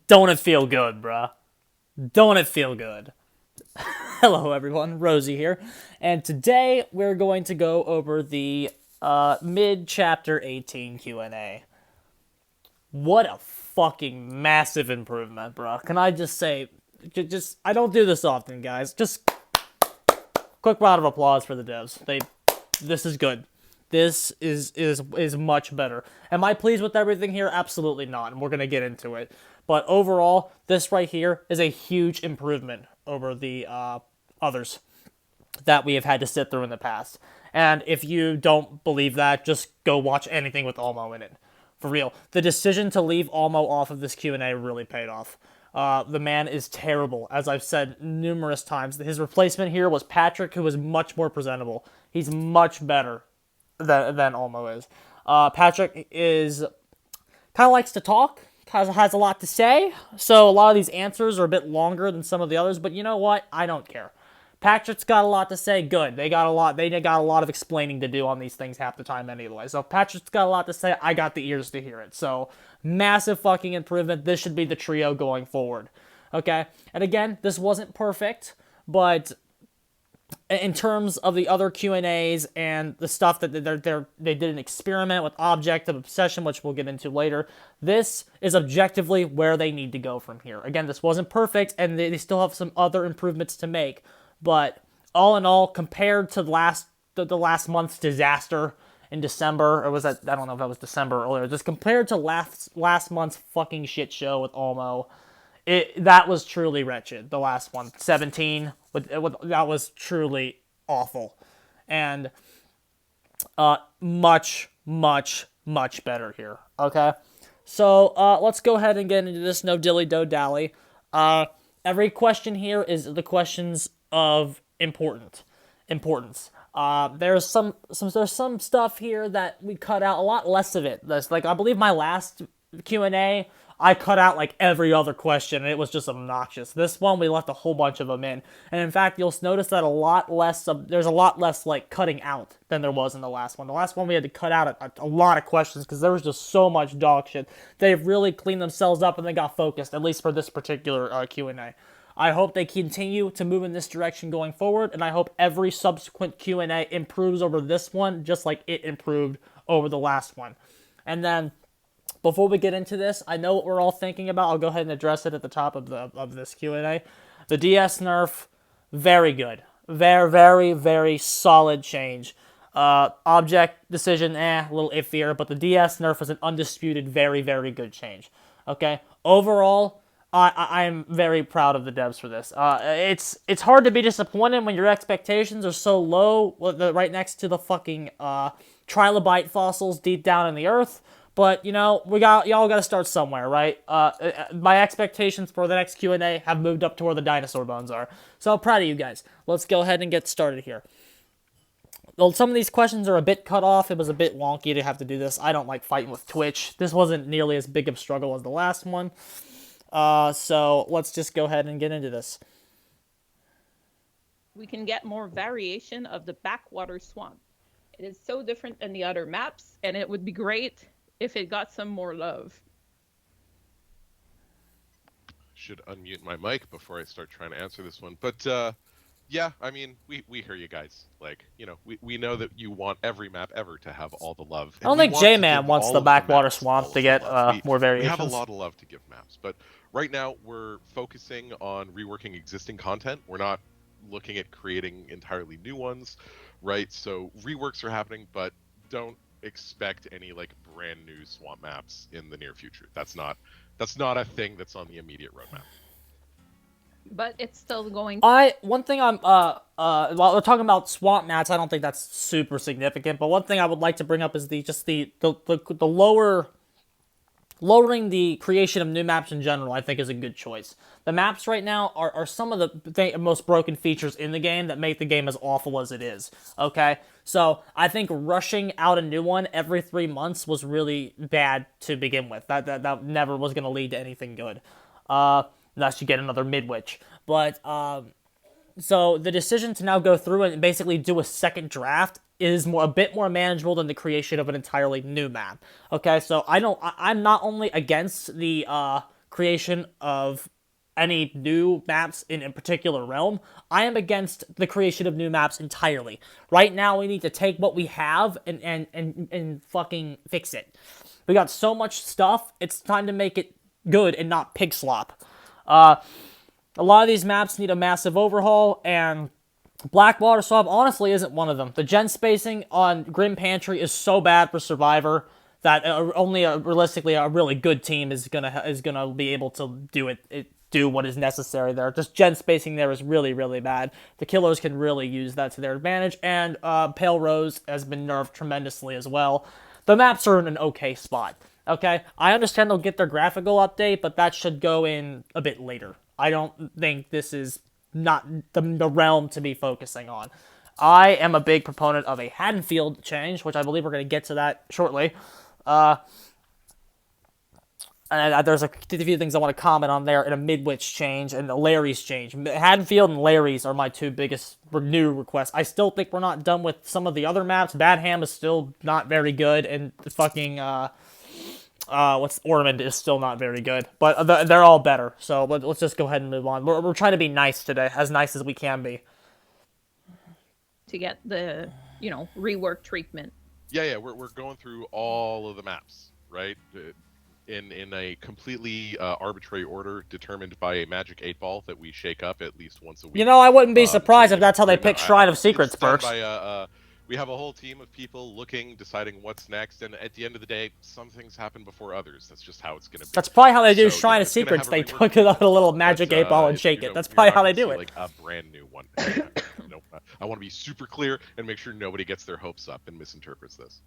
Don't it feel good, bruh? Don't it feel good? Hello, everyone. Rosie here, and today we're going to go over the mid-chapter 18 Q&A. What a fucking massive improvement, bruh. Can I just say, just I don't do this often, guys. Just quick round of applause for the devs. This is good. This is much better. Am I pleased with everything here? Absolutely not, and we're gonna get into it. But overall, this right here is a huge improvement over the others that we have had to sit through in the past. And if you don't believe that, just go watch anything with Almo in it. For real, the decision to leave Almo off of this Q&A really paid off. The man is terrible, as I've said numerous times. His replacement here was Patrick, who was much more presentable. He's much better than Olmo is. Patrick is kind of likes to talk, has a lot to say, so a lot of these answers are a bit longer than some of the others. But you know what? I don't care. Patrick's got a lot to say. Good. They got a lot. They got a lot of explaining to do on these things half the time anyway. So if Patrick's got a lot to say, I got the ears to hear it. So massive fucking improvement. This should be the trio going forward. Okay. And again, this wasn't perfect, but in terms of the other Q&As and the stuff that they did an experiment with objective obsession, which we'll get into later, this is objectively where they need to go from here. Again, this wasn't perfect, and they still have some other improvements to make, but all in all, compared to the last month's disaster in December, or was that, I don't know if that was December or earlier, just compared to last month's fucking shit show with Olmo, that was truly wretched. The last one, 17, that was truly awful, and much, much, much better here. Okay, so let's go ahead and get into this. No dilly do dally. Every question here is the questions of importance. There's some stuff here that we cut out. A lot less of it. That's like, I believe my last Q&A, I cut out like every other question, and it was just obnoxious. This one, we left a whole bunch of them in. And in fact, you'll notice that there's a lot less like cutting out than there was in the last one. The last one, we had to cut out a lot of questions because there was just so much dog shit. They've really cleaned themselves up and they got focused, at least for this particular Q&A. I hope they continue to move in this direction going forward, and I hope every subsequent Q&A improves over this one, just like it improved over the last one. And then, before we get into this, I know what we're all thinking about. I'll go ahead and address it at the top of this Q&A. The DS nerf, very good. Very, very, very solid change. Object decision, a little iffier, but the DS nerf is an undisputed, very, very good change. Okay? Overall, I'm very proud of the devs for this. It's hard to be disappointed when your expectations are so low, right next to the fucking trilobite fossils deep down in the earth. But, y'all got to start somewhere, right? My expectations for the next Q&A have moved up to where the dinosaur bones are. So I'm proud of you guys. Let's go ahead and get started here. Well, some of these questions are a bit cut off. It was a bit wonky to have to do this. I don't like fighting with Twitch. This wasn't nearly as big of a struggle as the last one. So let's just go ahead and get into this. We can get more variation of the backwater swamp. It is so different than the other maps, and it would be great if it got some more love. Should unmute my mic before I start trying to answer this one. But yeah, I mean, we hear you guys. Like, we know that you want every map ever to have all the love. I don't think J-Man wants the backwater swamp to get more variations. We have a lot of love to give maps, but right now we're focusing on reworking existing content. We're not looking at creating entirely new ones, right? So reworks are happening, but don't expect any like brand new swamp maps in the near future. That's not a thing that's on the immediate roadmap. But it's still going. One thing while we're talking about swamp maps, I don't think that's super significant. But one thing I would like to bring up is the lowering the creation of new maps in general. I think is a good choice. The maps right now are some of the most broken features in the game that make the game as awful as it is. Okay, so I think rushing out a new one every 3 months was really bad to begin with. That never was going to lead to anything good. Unless you get another Midwich. But So the decision to now go through and basically do a second draft is a bit more manageable than the creation of an entirely new map. Okay, so I'm not only against the creation of any new maps in a particular realm. I am against the creation of new maps entirely. Right now, we need to take what we have and fucking fix it. We got so much stuff. It's time to make it good and not pig slop. A lot of these maps need a massive overhaul, and Blackwater Swamp honestly isn't one of them. The gen spacing on Grim Pantry is so bad for Survivor that realistically a really good team is gonna be able to do what is necessary there. Just gen spacing there is really, really bad. The killers can really use that to their advantage, and Pale Rose has been nerfed tremendously as well. The maps are in an okay spot. Okay, I understand they'll get their graphical update, but that should go in a bit later. I don't think this is not the realm to be focusing on. I am a big proponent of a Haddonfield change, which I believe we're going to get to that shortly. And there's a few things I want to comment on there, and a Midwich change and a Larry's change. Haddonfield and Larry's are my two biggest new requests. I still think we're not done with some of the other maps. Badham is still not very good, and fucking Ormond is still not very good, but they're all better. So let's just go ahead and move on. We're trying to be nice today, as nice as we can be. To get the rework treatment. Yeah, we're going through all of the maps, right? In a completely arbitrary order determined by a magic 8-ball that we shake up at least once a week. I wouldn't be surprised if that's how they pick Shrine of Secrets perks. We have a whole team of people looking, deciding what's next, and at the end of the day, some things happen before others. That's just how it's going to be. That's probably how they do Shrine of Secrets. They took it out a little magic 8-ball and shake it. That's probably how they do it. Like a brand new one. I want to be super clear and make sure nobody gets their hopes up and misinterprets this.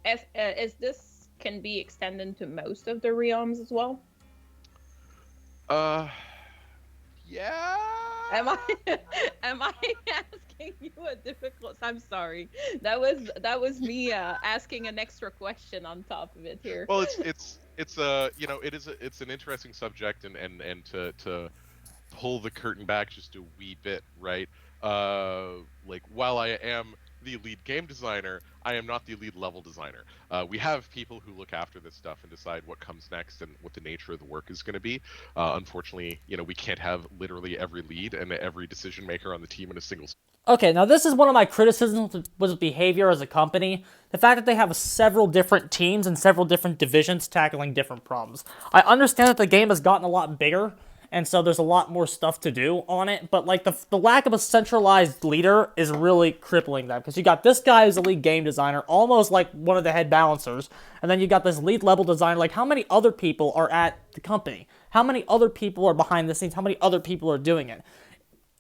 As this can be extended to most of the realms as well? Yeah. Am I asking you a difficult? I'm sorry. That was me asking an extra question on top of it here. Well, it's an interesting subject, and to pull the curtain back just a wee bit, right? Like, while I am the lead game designer, I am not the lead level designer. We have people who look after this stuff and decide what comes next and what the nature of the work is going to be. Unfortunately, we can't have literally every lead and every decision maker on the team in a single. Okay, now this is one of my criticisms with behavior as a company. The fact that they have several different teams and several different divisions tackling different problems. I understand that the game has gotten a lot bigger, and so there's a lot more stuff to do on it, but like the lack of a centralized leader is really crippling them, because you got this guy who's a lead game designer, almost like one of the head balancers, and then you got this lead level designer. Like, how many other people are at the company? How many other people are behind the scenes? How many other people are doing it?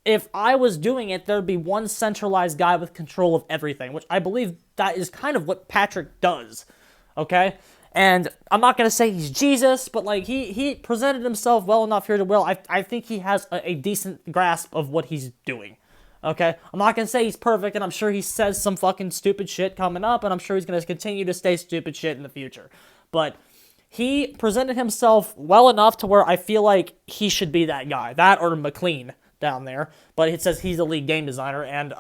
If I was doing it, there'd be one centralized guy with control of everything, which I believe that is kind of what Patrick does, okay? And I'm not going to say he's Jesus, but like he presented himself well enough here to will. I think he has a decent grasp of what he's doing, okay? I'm not going to say he's perfect, and I'm sure he says some fucking stupid shit coming up, and I'm sure he's going to continue to say stupid shit in the future. But he presented himself well enough to where I feel like he should be that guy, that or McLean down there, but it says he's a lead game designer, and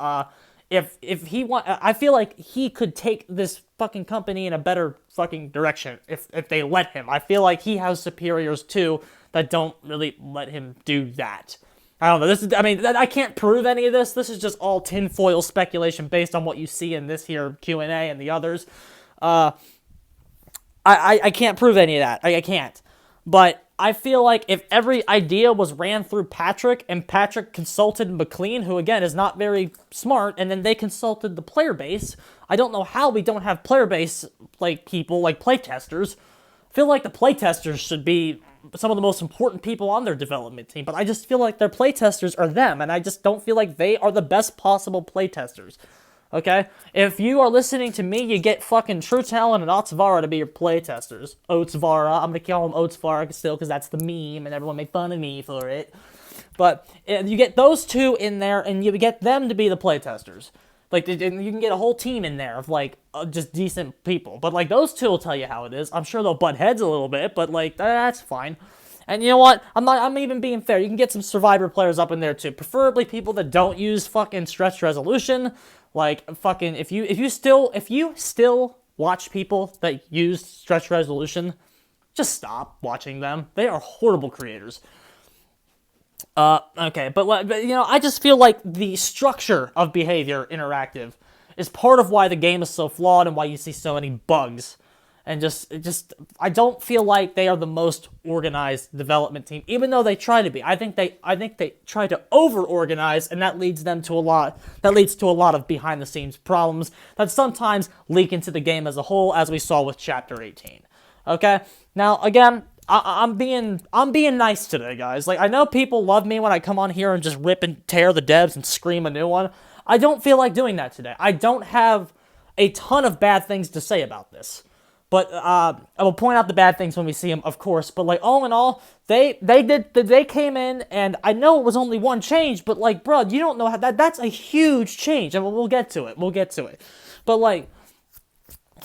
if he I feel like he could take this fucking company in a better fucking direction if they let him. I feel like he has superiors too that don't really let him do that. I don't know. I can't prove any of this. This is just all tinfoil speculation based on what you see in this here Q&A and the others. I can't prove any of that. I can't. But I feel like if every idea was ran through Patrick, and Patrick consulted McLean, who again is not very smart, and then they consulted the player base, I don't know how we don't have player base like people, like playtesters. I feel like the playtesters should be some of the most important people on their development team, but I just feel like their playtesters are them, and I just don't feel like they are the best possible playtesters. Okay? If you are listening to me, you get fucking True Talent and Otsvara to be your playtesters. Otsvara. I'm gonna call him Otsvara still because that's the meme and everyone made fun of me for it. But you get those two in there and you get them to be the playtesters. Like, you can get a whole team in there of, like, just decent people. But, like, those two will tell you how it is. I'm sure they'll butt heads a little bit, but, like, that's fine. And you know what? I'm even being fair. You can get some Survivor players up in there too. Preferably people that don't use fucking stretched resolution. Like fucking if you still watch people that use stretched resolution, just stop watching them. They are horrible creators. Okay, but you know, I just feel like the structure of Behavior Interactive is part of why the game is so flawed and why you see so many bugs. And I don't feel like they are the most organized development team, even though they try to be. I think they try to over-organize, and that leads to a lot of behind-the-scenes problems that sometimes leak into the game as a whole, as we saw with Chapter 18. Okay, now again, I'm being nice today, guys. Like, I know people love me when I come on here and just rip and tear the devs and scream a new one. I don't feel like doing that today. I don't have a ton of bad things to say about this. But I will point out the bad things when we see them, of course. But like all in all, they came in, and I know it was only one change, but like, bro, you don't know how that's a huge change, and we'll get to it. We'll get to it. But like,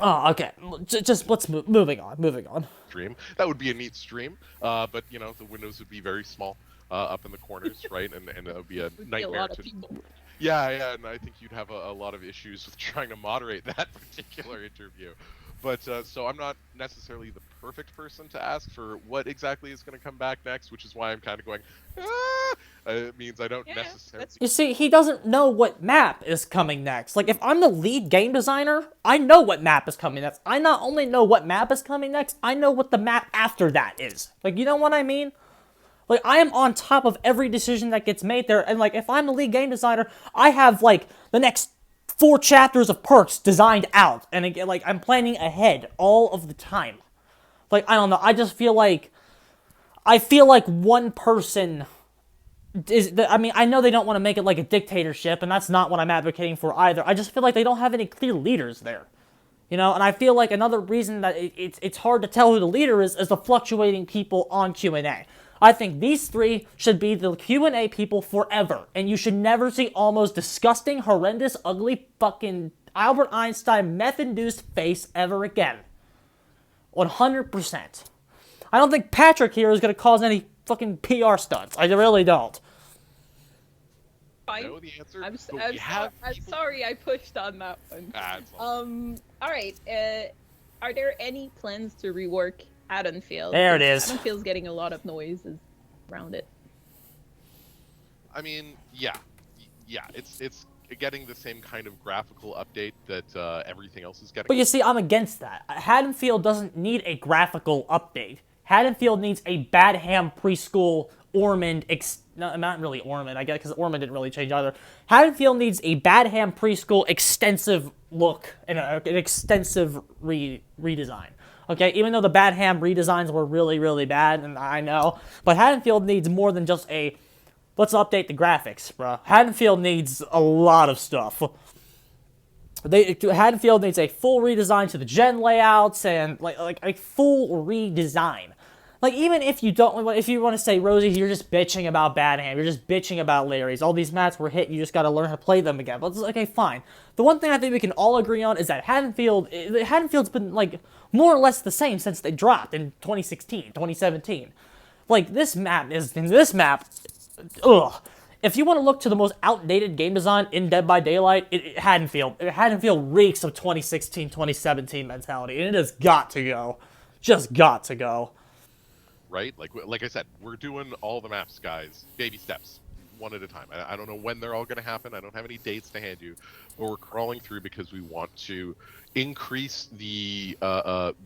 oh, okay, just let's moving on. Stream. That would be a neat stream, but you know the windows would be very small up in the corners, right? And it would be a nightmare. A lot of people. Yeah, and I think you'd have a lot of issues with trying to moderate that particular interview. But so I'm not necessarily the perfect person to ask for what exactly is going to come back next, which is why I'm kind of going, it means I don't necessarily... You see, he doesn't know what map is coming next. Like, if I'm the lead game designer, I know what map is coming next. I not only know what map is coming next, I know what the map after that is. Like, you know what I mean? Like, I am on top of every decision that gets made there, and like, if I'm the lead game designer, I have, like, the next 4 chapters of perks designed out, and again, like, I'm planning ahead all of the time. Like, I don't know, I feel like one person is, I mean, I know they don't want to make it like a dictatorship, and that's not what I'm advocating for either. I just feel like they don't have any clear leaders there. You know, and I feel like another reason that it's hard to tell who the leader is the fluctuating people on Q&A. I think these 3 should be the Q&A people forever, and you should never see Almost disgusting, horrendous, ugly, fucking Albert Einstein meth-induced face ever again. 100%. I don't think Patrick here is going to cause any fucking PR stunts. I really don't. I know the answer. I'm sorry I pushed on that one. Alright, are there any plans to rework Haddonfield? There it is. Haddonfield's getting a lot of noises around it. I mean, yeah, it's getting the same kind of graphical update that everything else is getting. But you see, I'm against that. Haddonfield doesn't need a graphical update. Haddonfield needs a Badham preschool Ormond no, not really Ormond, I guess, because Ormond didn't really change either. Haddonfield needs a Badham preschool extensive look and an extensive redesign. Okay, even though the Badham redesigns were really, really bad, and I know, but Haddonfield needs more than just a, let's update the graphics, bro. Haddonfield needs a lot of stuff. Haddonfield needs a full redesign to the gen layouts and like a full redesign. Like, even if you don't, if you want to say, Rosie, you're just bitching about Badham, you're just bitching about Larry's, all these maps were hit, you just got to learn how to play them again. But it's okay, fine. The one thing I think we can all agree on is that Haddonfield's been, like, more or less the same since they dropped in 2016, 2017. Like, this map, ugh. If you want to look to the most outdated game design in Dead by Daylight, Haddonfield reeks of 2016, 2017 mentality, and it has got to go. Just got to go. Right? Like I said, we're doing all the maps, guys. Baby steps, one at a time. I don't know when they're all going to happen. I don't have any dates to hand you, but we're crawling through because we want to increase the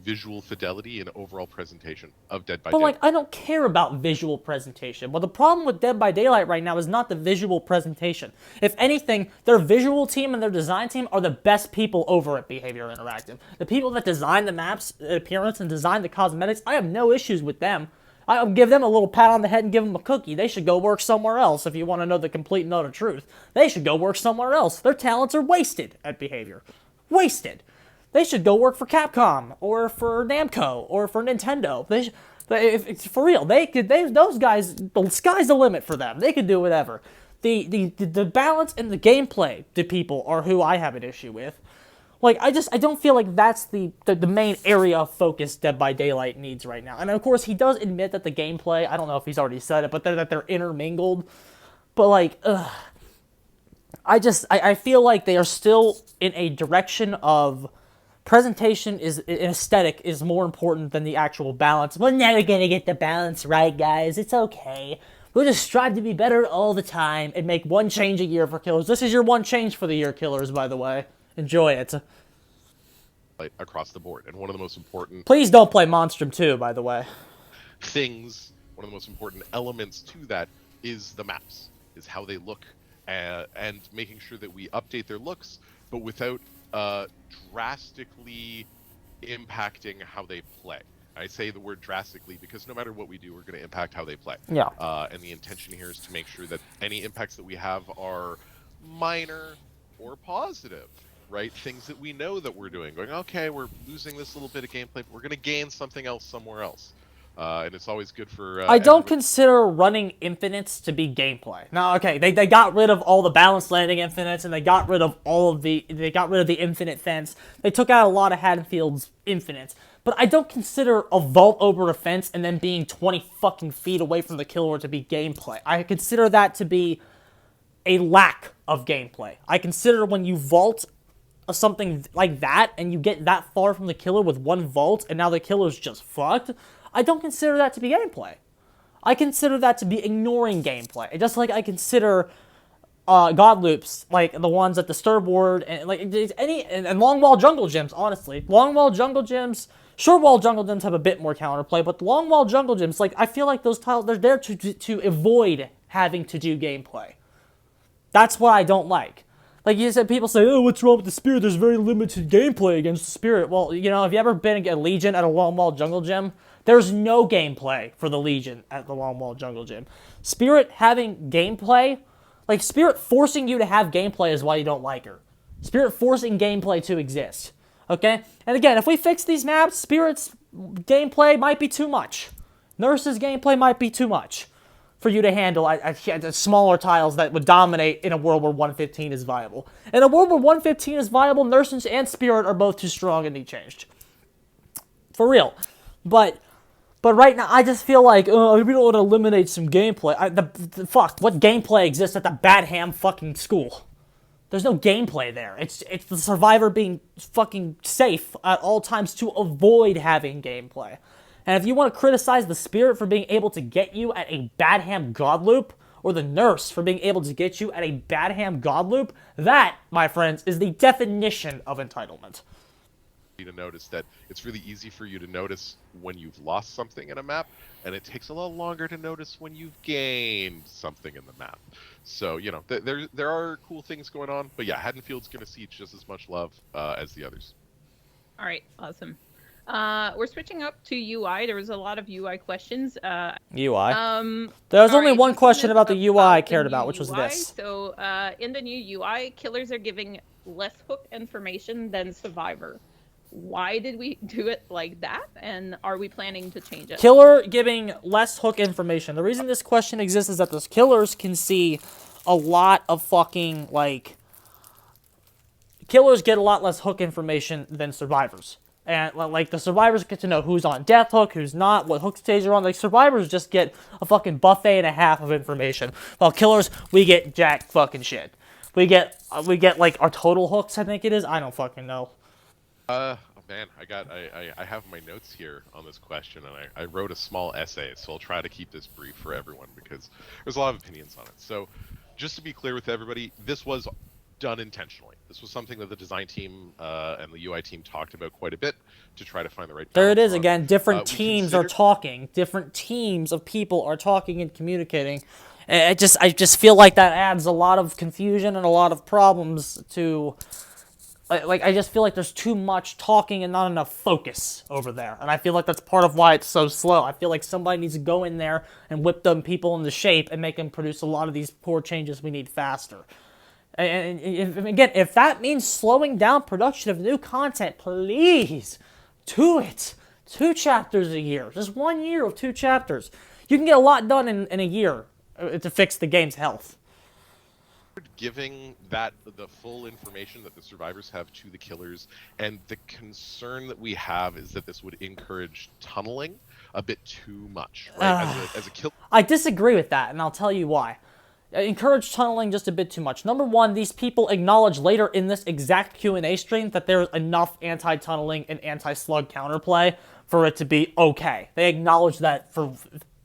visual fidelity and overall presentation of Dead by Daylight. But, like, I don't care about visual presentation. Well, the problem with Dead by Daylight right now is not the visual presentation. If anything, their visual team and their design team are the best people over at Behavior Interactive. The people that design the maps, appearance, and design the cosmetics, I have no issues with them. I'll give them a little pat on the head and give them a cookie. They should go work somewhere else if you want to know the complete and utter truth. They should go work somewhere else. Their talents are wasted at Behavior. Wasted. They should go work for Capcom, or for Namco, or for Nintendo. For real, those guys, the sky's the limit for them. They could do whatever. The balance and the gameplay to people are who I have an issue with. Like, I don't feel like that's the main area of focus Dead by Daylight needs right now. And of course, he does admit that the gameplay, I don't know if he's already said it, but that they're intermingled. But like, I feel like they are still in a direction of presentation is aesthetic is more important than the actual balance. We're never gonna get the balance right, guys. It's okay. We'll just strive to be better all the time and make one change a year for killers. This is your one change for the year, killers, by the way. Enjoy it. Across the board. And one of the most important Please don't play Monstrum 2, by the way. things, one of the most important elements to that is the maps, is how they look, and making sure that we update their looks, but without drastically impacting how they play. I say the word drastically because no matter what we do, we're going to impact how they play. Yeah. And the intention here is to make sure that any impacts that we have are minor or positive, right? Things that we know that we're doing. Going, okay, we're losing this little bit of gameplay, but we're going to gain something else somewhere else. And it's always good for... I don't consider running infinites to be gameplay. Now, okay, they got rid of all the balanced landing infinites, and they got rid of the infinite fence. They took out a lot of Haddonfield's infinites. But I don't consider a vault over a fence and then being 20 fucking feet away from the killer to be gameplay. I consider that to be a lack of gameplay. I consider when you vault something like that and you get that far from the killer with one vault and now the killer's just fucked, I don't consider that to be gameplay. I consider that to be ignoring gameplay. Just like I consider god loops, like the ones at the Starboard and like and long wall jungle gyms, honestly. Long wall jungle gyms, short wall jungle gyms have a bit more counterplay, but the long wall jungle gyms, like I feel like those tiles, they're there to avoid having to do gameplay. That's what I don't like. Like you said, people say, oh, what's wrong with the Spirit? There's very limited gameplay against the Spirit. Well, you know, have you ever been a Legion at a long wall jungle gym? There's no gameplay for the Legion at the long wall jungle gym. Spirit having gameplay, like Spirit forcing you to have gameplay is why you don't like her. Spirit forcing gameplay to exist. Okay? And again, if we fix these maps, Spirit's gameplay might be too much. Nurse's gameplay might be too much for you to handle at smaller tiles that would dominate in a world where 115 is viable. In a world where 115 is viable, Nurses and Spirit are both too strong and need changed. For real. But right now, I just feel like, we don't want to eliminate some gameplay. Fuck, what gameplay exists at the Badham fucking school? There's no gameplay there. It's the survivor being fucking safe at all times to avoid having gameplay. And if you want to criticize the Spirit for being able to get you at a Badham God Loop, or the Nurse for being able to get you at a Badham God Loop, that, my friends, is the definition of entitlement. To notice that it's really easy for you to notice when you've lost something in a map, and it takes a lot longer to notice when you've gained something in the map. So, you know, there are cool things going on, but yeah, Haddonfield's going to see just as much love as the others. All right, awesome. We're switching up to UI. There was a lot of UI questions. UI. There's only one question about the UI I cared about, which was UI. this. So, in the new UI, killers are giving less hook information than survivor. Why did we do it like that? And are we planning to change it? Killer giving less hook information. The reason this question exists is that those killers can see a lot of fucking, like... Killers get a lot less hook information than survivors. And, like, the survivors get to know who's on death hook, who's not, what hook stage they're on. Like, survivors just get a fucking buffet and a half of information. While killers, we get jack fucking shit. We get like, our total hooks, I think it is. I don't fucking know. Man, I have my notes here on this question, and I wrote a small essay, so I'll try to keep this brief for everyone because there's a lot of opinions on it. So, just to be clear with everybody, this was done intentionally. This was something that the design team and the UI team talked about quite a bit to try to find the right balance. There it is again. Different teams are talking. Different teams of people are talking and communicating. I just feel like that adds a lot of confusion and a lot of problems to. Like, I just feel like there's too much talking and not enough focus over there. And I feel like that's part of why it's so slow. I feel like somebody needs to go in there and whip them people into shape and make them produce a lot of these poor changes we need faster. And again, if that means slowing down production of new content, please do it. 2 chapters a year. Just 1 year of 2 chapters. You can get a lot done in a year to fix the game's health. giving that the full information that the survivors have to the killers, and the concern that we have is that this would encourage tunneling a bit too much, right? As a killer. I disagree with that, and I'll tell you why. Encourage tunneling just a bit too much. Number one, these people acknowledge later in this exact Q&A stream that there's enough anti-tunneling and anti-slug counterplay for it to be okay. They acknowledge that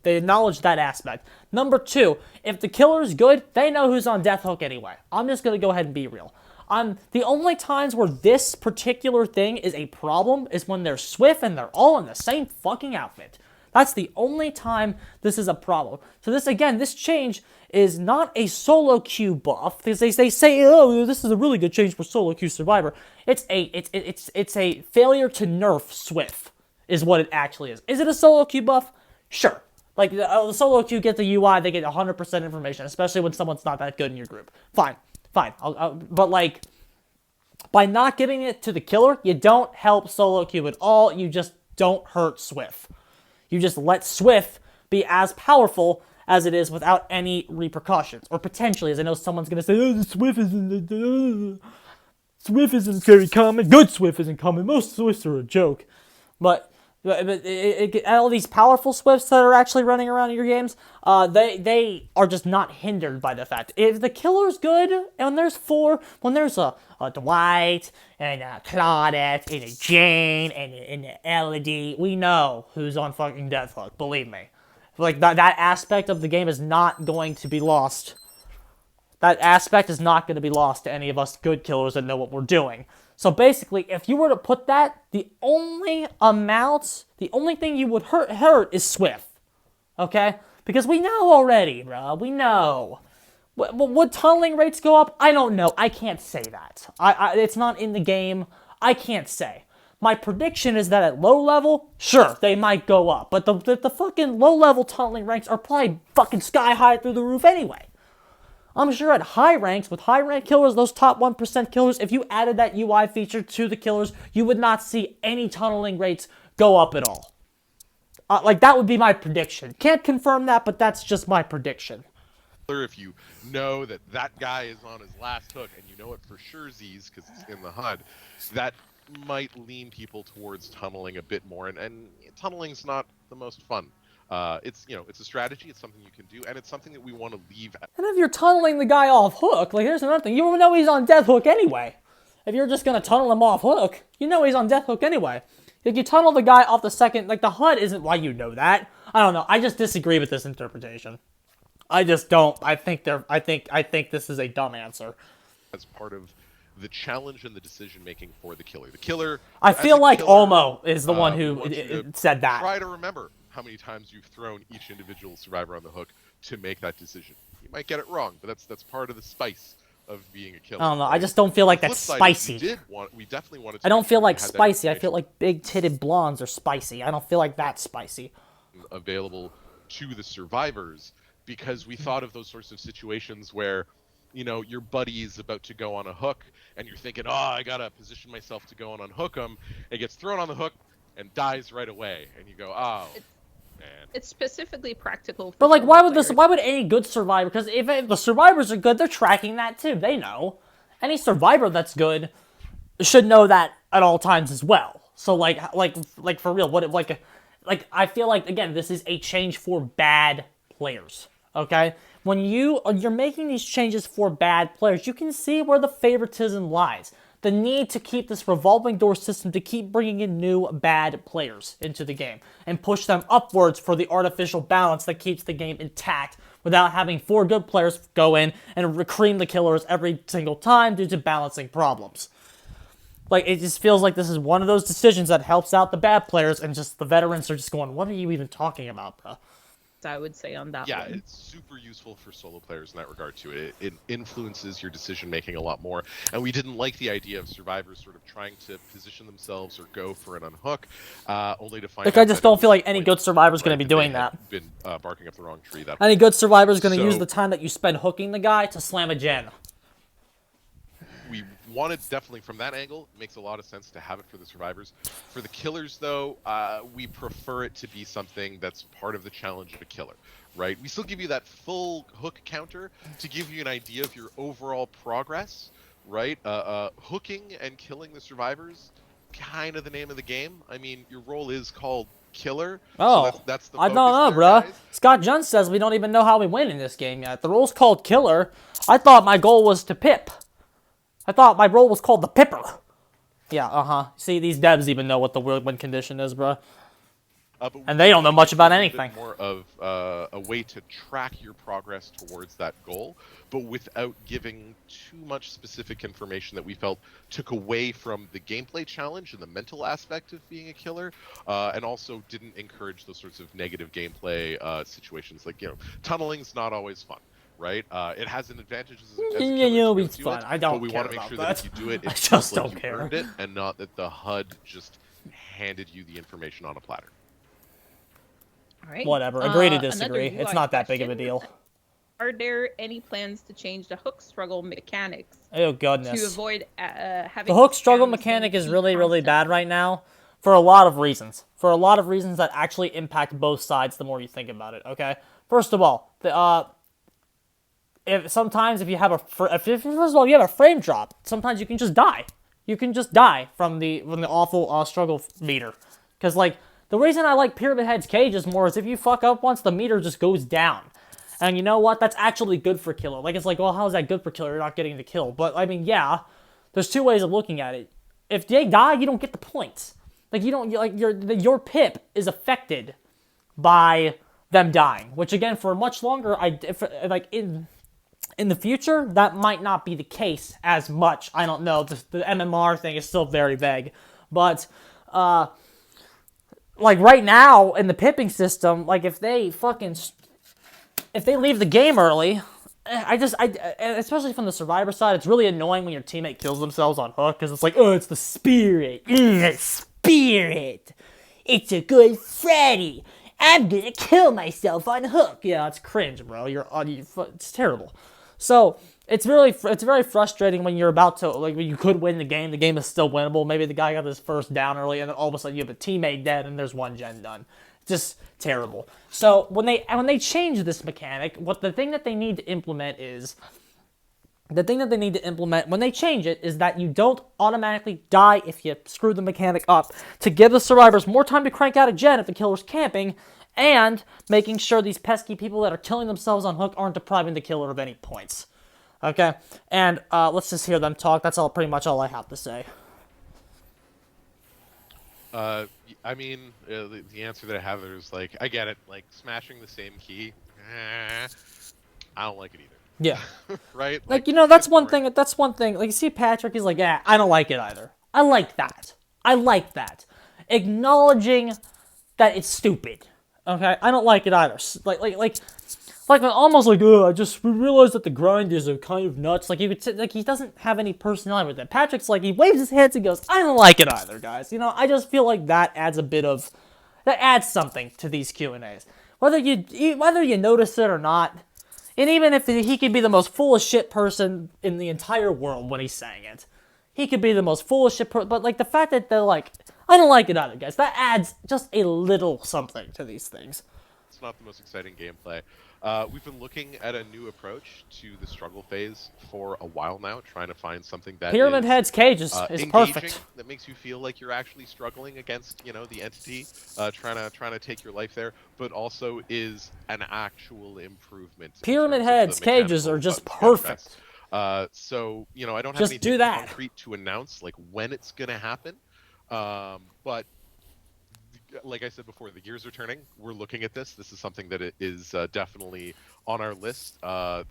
aspect. Number two, if the killer's good, they know who's on death hook anyway. I'm just gonna go ahead and be real. The only times where this particular thing is a problem is when they're swift and they're all in the same fucking outfit. That's the only time this is a problem. So this change is not a solo queue buff, because they say, oh, this is a really good change for solo queue survivor. It's a failure to nerf Swift, is what it actually is. Is it a solo queue buff? Sure. Like, the solo queue gets the UI, they get 100% information, especially when someone's not that good in your group. Fine. But, like, by not giving it to the killer, you don't help solo queue at all, you just don't hurt Swift. You just let Swift be as powerful as it is without any repercussions. Or potentially, as I know someone's going to say, oh, Swift isn't very common. Good Swift isn't common. Most Swifts are a joke. But all these powerful Swifts that are actually running around in your games, they are just not hindered by the fact. If the killer's good, and when there's a Dwight, and a Claudette, and a Jane, and an Elodie, we know who's on fucking death hook, believe me. Like, that aspect of the game is not going to be lost. That aspect is not going to be lost to any of us good killers that know what we're doing. So basically, if you were to put that, the only thing you would hurt is Swift. Okay? Because we know already, bro. We know. Would tunneling rates go up? I don't know. I can't say that. It's not in the game. I can't say. My prediction is that at low level, sure, they might go up. But the fucking low level tunneling ranks are probably fucking sky high through the roof anyway. I'm sure at high ranks, with high rank killers, those top 1% killers, if you added that UI feature to the killers, you would not see any tunneling rates go up at all. Like, that would be my prediction. Can't confirm that, but that's just my prediction. If you know that that guy is on his last hook, and you know it for sure, Z's, because it's in the HUD, that might lean people towards tunneling a bit more, and tunneling's not the most fun. It's a strategy, it's something you can do, and it's something that we want to leave. And if you're tunneling the guy off hook, like, here's another thing, you know he's on death hook anyway. If you're just gonna tunnel him off hook, you know he's on death hook anyway. If you tunnel the guy off the second, like, the HUD isn't why you know that. I don't know, I just disagree with this interpretation. I just don't. I think this is a dumb answer. As part of the challenge and the decision making for the killer. The killer. I feel like Olmo is the one who said that. Try to remember how many times you've thrown each individual survivor on the hook to make that decision. You might get it wrong, but that's part of the spice of being a killer. I don't know. I just don't feel like that's spicy. We definitely wanted. I don't feel like spicy. I feel like big-titted blondes are spicy. I don't feel like that's spicy. Available to the survivors, because we thought of those sorts of situations where, your buddy is about to go on a hook, and you're thinking, oh, I gotta position myself to go on unhook him. It gets thrown on the hook and dies right away, and you go, oh, man. It's specifically practical. But like, why would any good survivor? Because if the survivors are good, they're tracking that too. They know. Any survivor that's good should know that at all times as well. So like for real, I feel like, again, this is a change for bad players. Okay, when you're making these changes for bad players, you can see where the favoritism lies. The need to keep this revolving door system to keep bringing in new bad players into the game and push them upwards for the artificial balance that keeps the game intact without having 4 good players go in and cream the killers every single time due to balancing problems. Like, it just feels like this is one of those decisions that helps out the bad players, and just the veterans are just going, what are you even talking about, bro? I would say on that one. Yeah, it's super useful for solo players in that regard too. It influences your decision making a lot more, and we didn't like the idea of survivors sort of trying to position themselves or go for an unhook, only to find. Like, I just don't feel like any good survivor is going to be doing that. Been barking up the wrong tree. That any good survivor is going to use the time that you spend hooking the guy to slam a gen. we wanted definitely from that angle. It makes a lot of sense to have it for the survivors. For the killers, though, we prefer it to be something that's part of the challenge of a killer, right? We still give you that full hook counter to give you an idea of your overall progress, right? Hooking and killing the survivors, kind of the name of the game. I mean, your role is called killer, so Oh, that's the I don't focus know, there, bruh. guys. Scott Jones says we don't even know how we win in this game yet. The rule's called killer. I thought my goal was to pip. I thought my role was called the pipper. Yeah, See, these devs even know what the win condition is, bruh. But And they don't know much about anything. More of a way to track your progress towards that goal, but without giving too much specific information that we felt took away from the gameplay challenge and the mental aspect of being a killer, and also didn't encourage those sorts of negative gameplay situations. Like, tunneling's not always fun. Right? It has an advantage as a killer to It's do fun. it, I don't but we care want to make about sure that. that if you do it, I it just feels like don't you care. earned it, and not that the HUD just handed you the information on a platter. All right. Whatever. Agree to Another disagree. It's UI not that big of a question. deal. Are there any plans to change the hook struggle mechanics Oh, to goodness. avoid having The hook to struggle spam the same mechanic is key really, really bad constantly? right now for a lot of reasons. For a lot of reasons that actually impact both sides the more you think about it, okay? First of all, if you have first of all, you have a frame drop, sometimes you can just die. You can just die from the awful struggle meter. Because, like, the reason I like Pyramid Head's cages more is if you fuck up once, the meter just goes down. And you know what? That's actually good for killer. Like, it's like, well, how is that good for killer? You're not getting the kill. But, I mean, yeah, there's two ways of looking at it. If they die, you don't get the points. Like, you don't, like, your pip is affected by them dying. Which, again, for much longer, in the future, that might not be the case as much. I don't know. The MMR thing is still very vague. But, like, right now, in the pipping system, like, if they leave the game early, especially from the survivor side, it's really annoying when your teammate kills themselves on hook, because it's like, oh, it's the spirit. Spirit. It's a good Freddy. I'm gonna kill myself on hook. Yeah, it's cringe, bro. It's terrible. So it's very frustrating when you're about to, like, when you could win the game is still winnable. Maybe the guy got his first down early, and then all of a sudden you have a teammate dead, and there's one gen done. Just terrible. So when they change this mechanic, the thing that they need to implement when they change it is that you don't automatically die if you screw the mechanic up, to give the survivors more time to crank out a gen if the killer's camping, and making sure these pesky people that are killing themselves on hook aren't depriving the killer of any points. Okay? And let's just hear them talk. That's pretty much all I have to say. I mean, the answer that I have there is, like, I get it. Like, smashing the same key, I don't like it either. Yeah. Right? Like, it's one boring. thing. That's one thing. Like, you see Patrick, he's like, yeah, I don't like it either. I like that. Acknowledging that it's stupid. Okay? I don't like it either. Like almost like, oh, I just realized that the grinders are kind of nuts. Like, you could say, like, he doesn't have any personality with that. Patrick's like, he waves his hands and goes, I don't like it either, guys. I just feel like that adds something to these Q&As. Whether you notice it or not, and even if he could be the most full of shit person in the entire world when he's saying it, he could be the most full of shit person, but, like, the fact that they're like, I don't like it either, guys, that adds just a little something to these things. It's not the most exciting gameplay. We've been looking at a new approach to the struggle phase for a while now, trying to find something that Pyramid is Head's cage is engaging, perfect. that makes you feel like you're actually struggling against, the entity, trying to take your life there, but also is an actual improvement. Pyramid Head's cages are just perfect. So, I don't have Just anything do that. concrete to announce, like, when it's gonna happen, but like I said before, the gears are turning. We're looking at this. This is something that is definitely on our list. I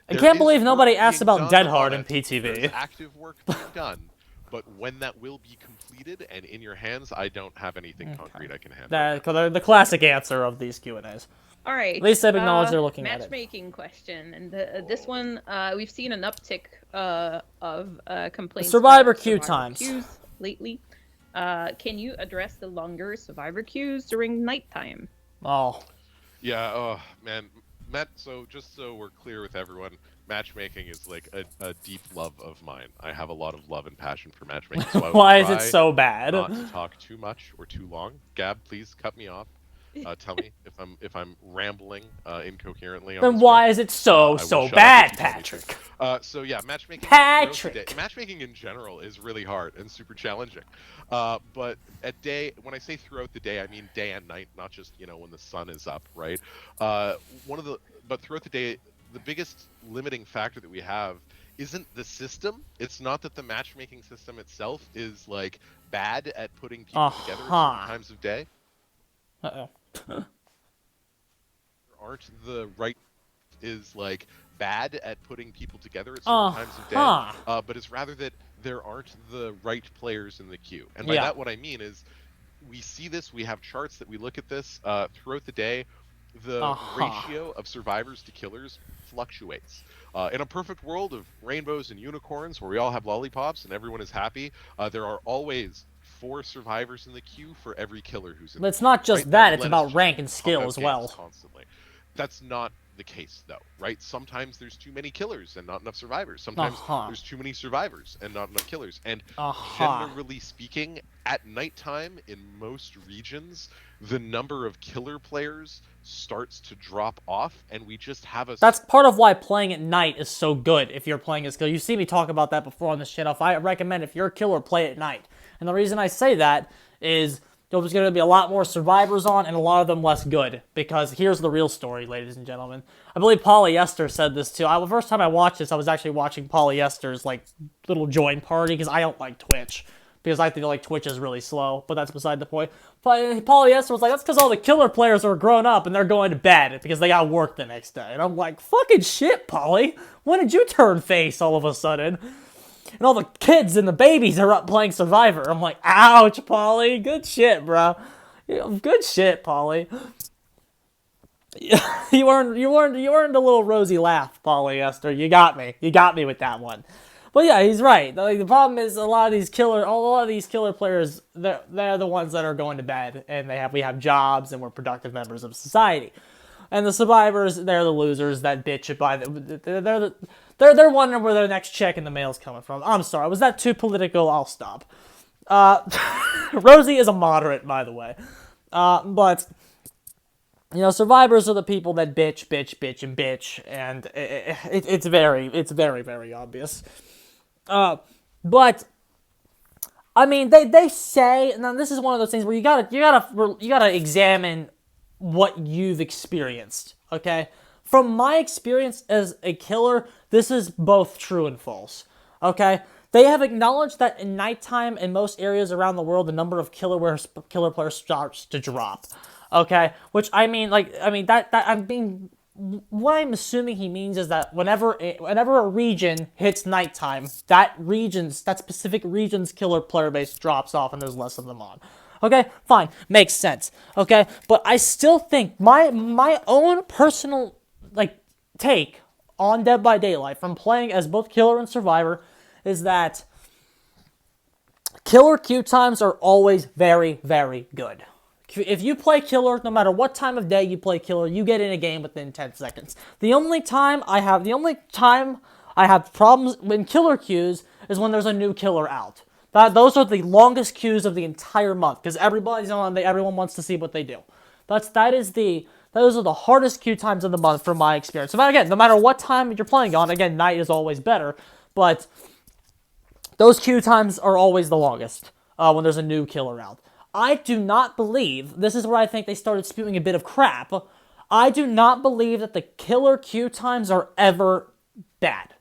can't believe nobody asked about Dead Hard in PTV. There's active work being done, but when that will be completed and in your hands, I don't have anything concrete I can handle. The classic answer of these Q&As. All right. At least they've acknowledged they're looking at it. Matchmaking question, and this one we've seen an uptick of complaints. Survivor about queue times queues lately. Can you address the longer survivor queues during nighttime? Oh. Yeah. Oh man, Matt. So just so we're clear with everyone, matchmaking is like a deep love of mine. I have a lot of love and passion for matchmaking, so I will Why is it try so bad? not to talk too much or too long. Gab, please cut me off. Tell me if I'm rambling incoherently on Then this one. why is it I will so shut up if bad, you tell me to. Patrick? So yeah, matchmaking throughout the day. Patrick! Matchmaking in general is really hard and super challenging. But when I say throughout the day, I mean day and night, not just when the sun is up, right? One of the but throughout the day, the biggest limiting factor that we have isn't the system. It's not that the matchmaking system itself is like bad at putting people together at certain Uh-huh. times of day. Uh-oh. Aren't the right is like bad at putting people together at certain times of day, Uh-huh. but it's rather that there aren't the right players in the queue. And by Yeah. that, what I mean is we see this, we have charts that we look at this throughout the day. The Uh-huh. ratio of survivors to killers fluctuates. In a perfect world of rainbows and unicorns where we all have lollipops and everyone is happy, there are always 4 survivors in the queue for every killer who's in But the it's queue, not just right? that, it's Let us about just rank and pump skill out as games well. constantly. That's not the case though, right? Sometimes there's too many killers and not enough survivors. Sometimes Uh-huh. there's too many survivors and not enough killers. And Uh-huh. generally speaking, at nighttime in most regions, the number of killer players starts to drop off, and we just have a That's part of why playing at night is so good if you're playing a skill. You see me talk about that before on this channel. If I recommend if you're a killer, play at night. And the reason I say that is there's going to be a lot more survivors on and a lot of them less good. Because here's the real story, ladies and gentlemen. I believe Polyester said this too. The first time I watched this, I was actually watching Polyester's like little join party because I don't like Twitch. Because I think like Twitch is really slow, but that's beside the point. Polyester was like, that's because all the killer players are grown up and they're going to bed because they got work the next day. And I'm like, fucking shit, Polly. When did you turn face all of a sudden? And all the kids and the babies are up playing Survivor. I'm like, ouch, Polly. Good shit, bro. Good shit, Polly. You earned a little rosy laugh, Polyester. You got me. You got me with that one. But yeah, he's right. Like, the problem is a lot of these killer players, they're the ones that are going to bed, and we have jobs, and we're productive members of society. And the survivors, they're the losers that bitch they're wondering where their next check in the mail's coming from. I'm sorry, was that too political? I'll stop. Rosie is a moderate, by the way. But survivors are the people that bitch, and bitch, and it's very, very obvious. But I mean, they say, now this is one of those things where you gotta examine what you've experienced. Okay, from my experience as a killer, this is both true and false. Okay, they have acknowledged that in nighttime in most areas around the world, the number of killer players starts to drop. Okay, which I mean, what I'm assuming he means is that whenever a region hits nighttime, that specific region's killer player base drops off and there's less of them on. Okay, fine, makes sense. Okay, but I still think my own personal take on Dead by Daylight from playing as both killer and survivor is that killer queue times are always very, very good. If you play killer, no matter what time of day you play killer, you get in a game within 10 seconds. The only time I have problems in killer queues is when there's a new killer out. Those are the longest queues of the entire month because everyone wants to see what they do. Those are the hardest queue times of the month from my experience. So again, no matter what time you're playing on, again, night is always better, but those queue times are always the longest when there's a new killer out. I do not believe, this is where I think they started spewing a bit of crap, I do not believe that the killer queue times are ever bad,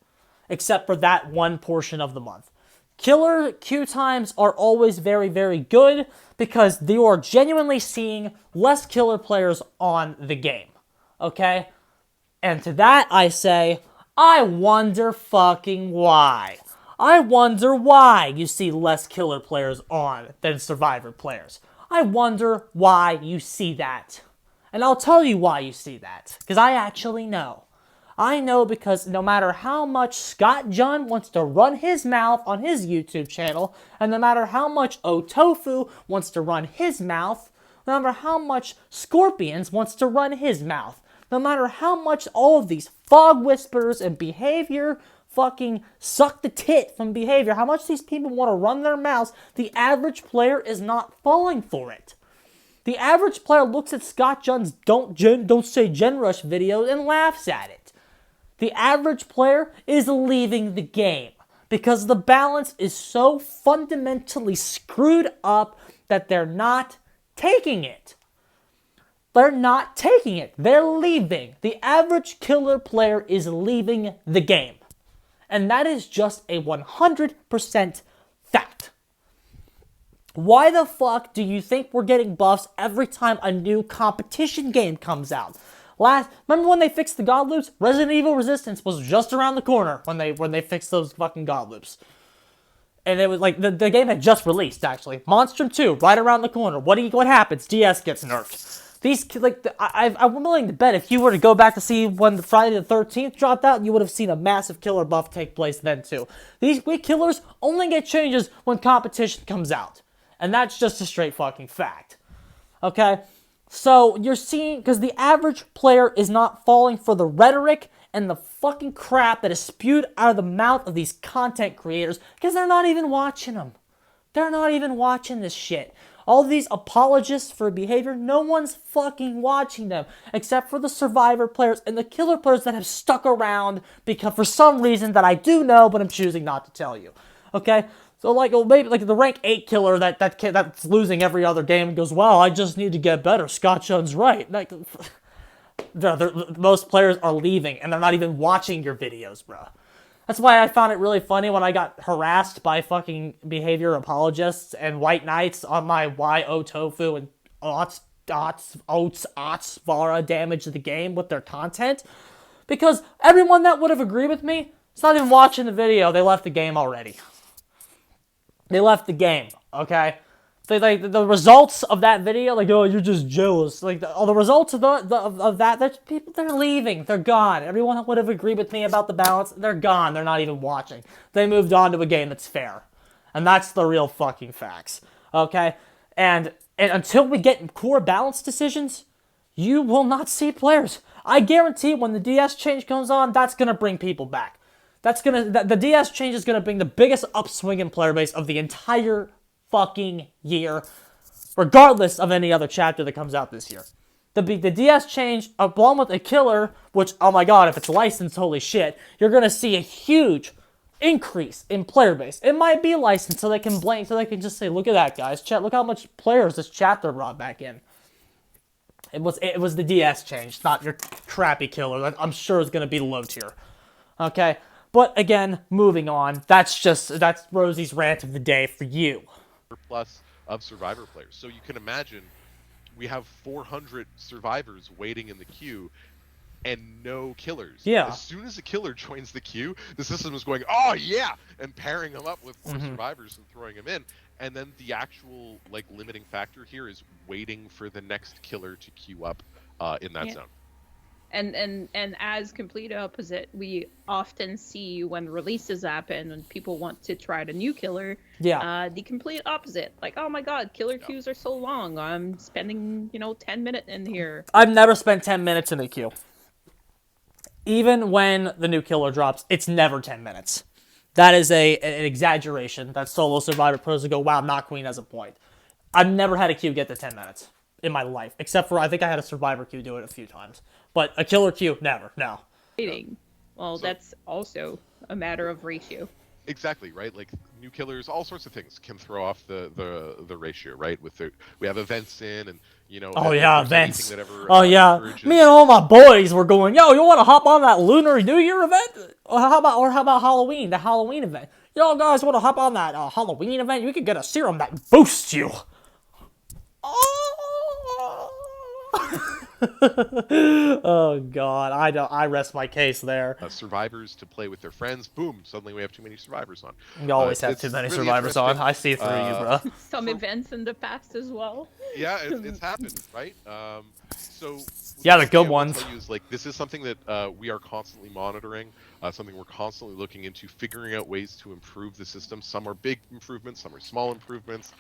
except for that one portion of the month. Killer queue times are always very, very good because you are genuinely seeing less killer players on the game, okay? And to that I say, I wonder fucking why. I wonder why you see less killer players on than survivor players. I wonder why you see that. And I'll tell you why you see that, because I actually know. I know because no matter how much Scott Junn wants to run his mouth on his YouTube channel, and no matter how much Otofu wants to run his mouth, no matter how much Scorpions wants to run his mouth, no matter how much all of these fog whispers and behavior fucking suck the tit from behavior, how much these people want to run their mouths, the average player is not falling for it. The average player looks at Scott Junn's don't say Gen Rush videos and laughs at it. The average player is leaving the game because the balance is so fundamentally screwed up that they're not taking it. They're not taking it. They're leaving. The average killer player is leaving the game. And that is just a 100% fact. Why the fuck do you think we're getting buffs every time a new competition game comes out? Remember when they fixed the God loops? Resident Evil Resistance was just around the corner when they fixed those fucking God loops. And it was like, the game had just released, actually. Monstrum 2, right around the corner. What happens? DS gets nerfed. I'm willing to bet if you were to go back to see when the Friday the 13th dropped out, you would have seen a massive killer buff take place then too. These weak killers only get changes when competition comes out. And that's just a straight fucking fact. Okay? So you're seeing, because the average player is not falling for the rhetoric and the fucking crap that is spewed out of the mouth of these content creators, because they're not even watching them. They're not even watching this shit. All these apologists for behavior, no one's fucking watching them, except for the survivor players and the killer players that have stuck around because for some reason that I do know, but I'm choosing not to tell you. Okay? So maybe the rank 8 killer that's losing every other game and goes, well, I just need to get better. Scott Junn's right. Most players are leaving and they're not even watching your videos, bro. That's why I found it really funny when I got harassed by fucking behavior apologists and white knights on my YO Tofu and Ots Vara damage the game with their content. Because everyone that would have agreed with me, it's not even watching the video. They left the game already. They left the game, okay? The results of that video, oh, you're just jealous. The results of that, they're leaving. They're gone. Everyone that would have agreed with me about the balance, they're gone. They're not even watching. They moved on to a game that's fair. And that's the real fucking facts, okay? And until we get core balance decisions, you will not see players. I guarantee when the DS change comes on, that's going to bring people back. The DS change is going to bring the biggest upswing in player base of the entire fucking year, regardless of any other chapter that comes out this year. The DS change, along with a killer, which, oh my god, if it's licensed, holy shit, you're going to see a huge increase in player base. It might be licensed so they can just say, look at that, guys. Chat, look how much players this chapter brought back in. It was the DS change, not your crappy killer that I'm sure is going to be low tier. Okay? But again, moving on, that's Rosie's rant of the day for you. Plus of survivor players. So you can imagine we have 400 survivors waiting in the queue and no killers. Yeah. As soon as a killer joins the queue, the system is going, oh yeah, and pairing them up with more survivors and throwing them in. And then the actual limiting factor here is waiting for the next killer to queue up in that zone. And as complete opposite, we often see when releases happen and people want to try the new killer. Yeah. The complete opposite. Oh my god, killer queues are so long. I'm spending 10 minutes in here. I've never spent 10 minutes in a queue. Even when the new killer drops, it's never 10 minutes. That is an exaggeration. That solo survivor pros will go, wow, Not Queen has a point. I've never had a queue get to 10 minutes in my life, except for I think I had a survivor queue do it a few times. But a killer queue, never, no. Well, that's also a matter of ratio. Exactly, right? New killers, all sorts of things can throw off the ratio, right? We have events in and Oh yeah, events. Oh yeah, me and all my boys were going, yo, you want to hop on that Lunar New Year event? Or how about Halloween, the Halloween event? Y'all guys want to hop on that Halloween event? You could get a serum that boosts you. Oh god, I rest my case there. Survivors to play with their friends. Boom! Suddenly we have too many survivors on. You always have too many survivors on. I see through you, bro. Some events in the past as well. Yeah, it's happened, right? So yeah, the good ones. This is something that we are constantly monitoring. Something we're constantly looking into, figuring out ways to improve the system. Some are big improvements, some are small improvements.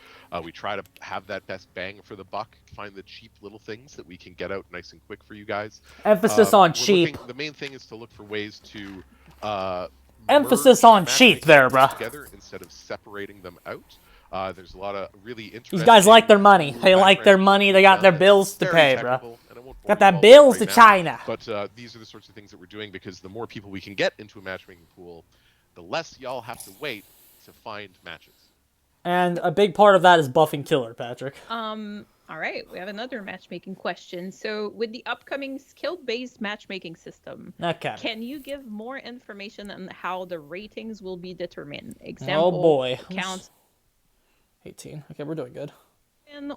We try to have that best bang for the buck, find the cheap little things that we can get out nice and quick for you guys. Emphasis on We're cheap. looking, the main thing is to look for ways to Emphasis merge on cheap matchmaking there, tools bruh. together instead of separating them out. There's a lot of really interesting. These guys like their money. cool They like their background work money. we've They got done their that's bills to very pay, bruh. technical, and I won't bore Got you that all with bills right to now, China. But these are the sorts of things that we're doing because the more people we can get into a matchmaking pool, the less y'all have to wait to find matches. And a big part of that is buffing killer, Patrick. All right, we have another matchmaking question. So, with the upcoming skill-based matchmaking system, Okay. can you give more information on how the ratings will be determined? Oh Example, boy. counts 18. Okay, we're doing good.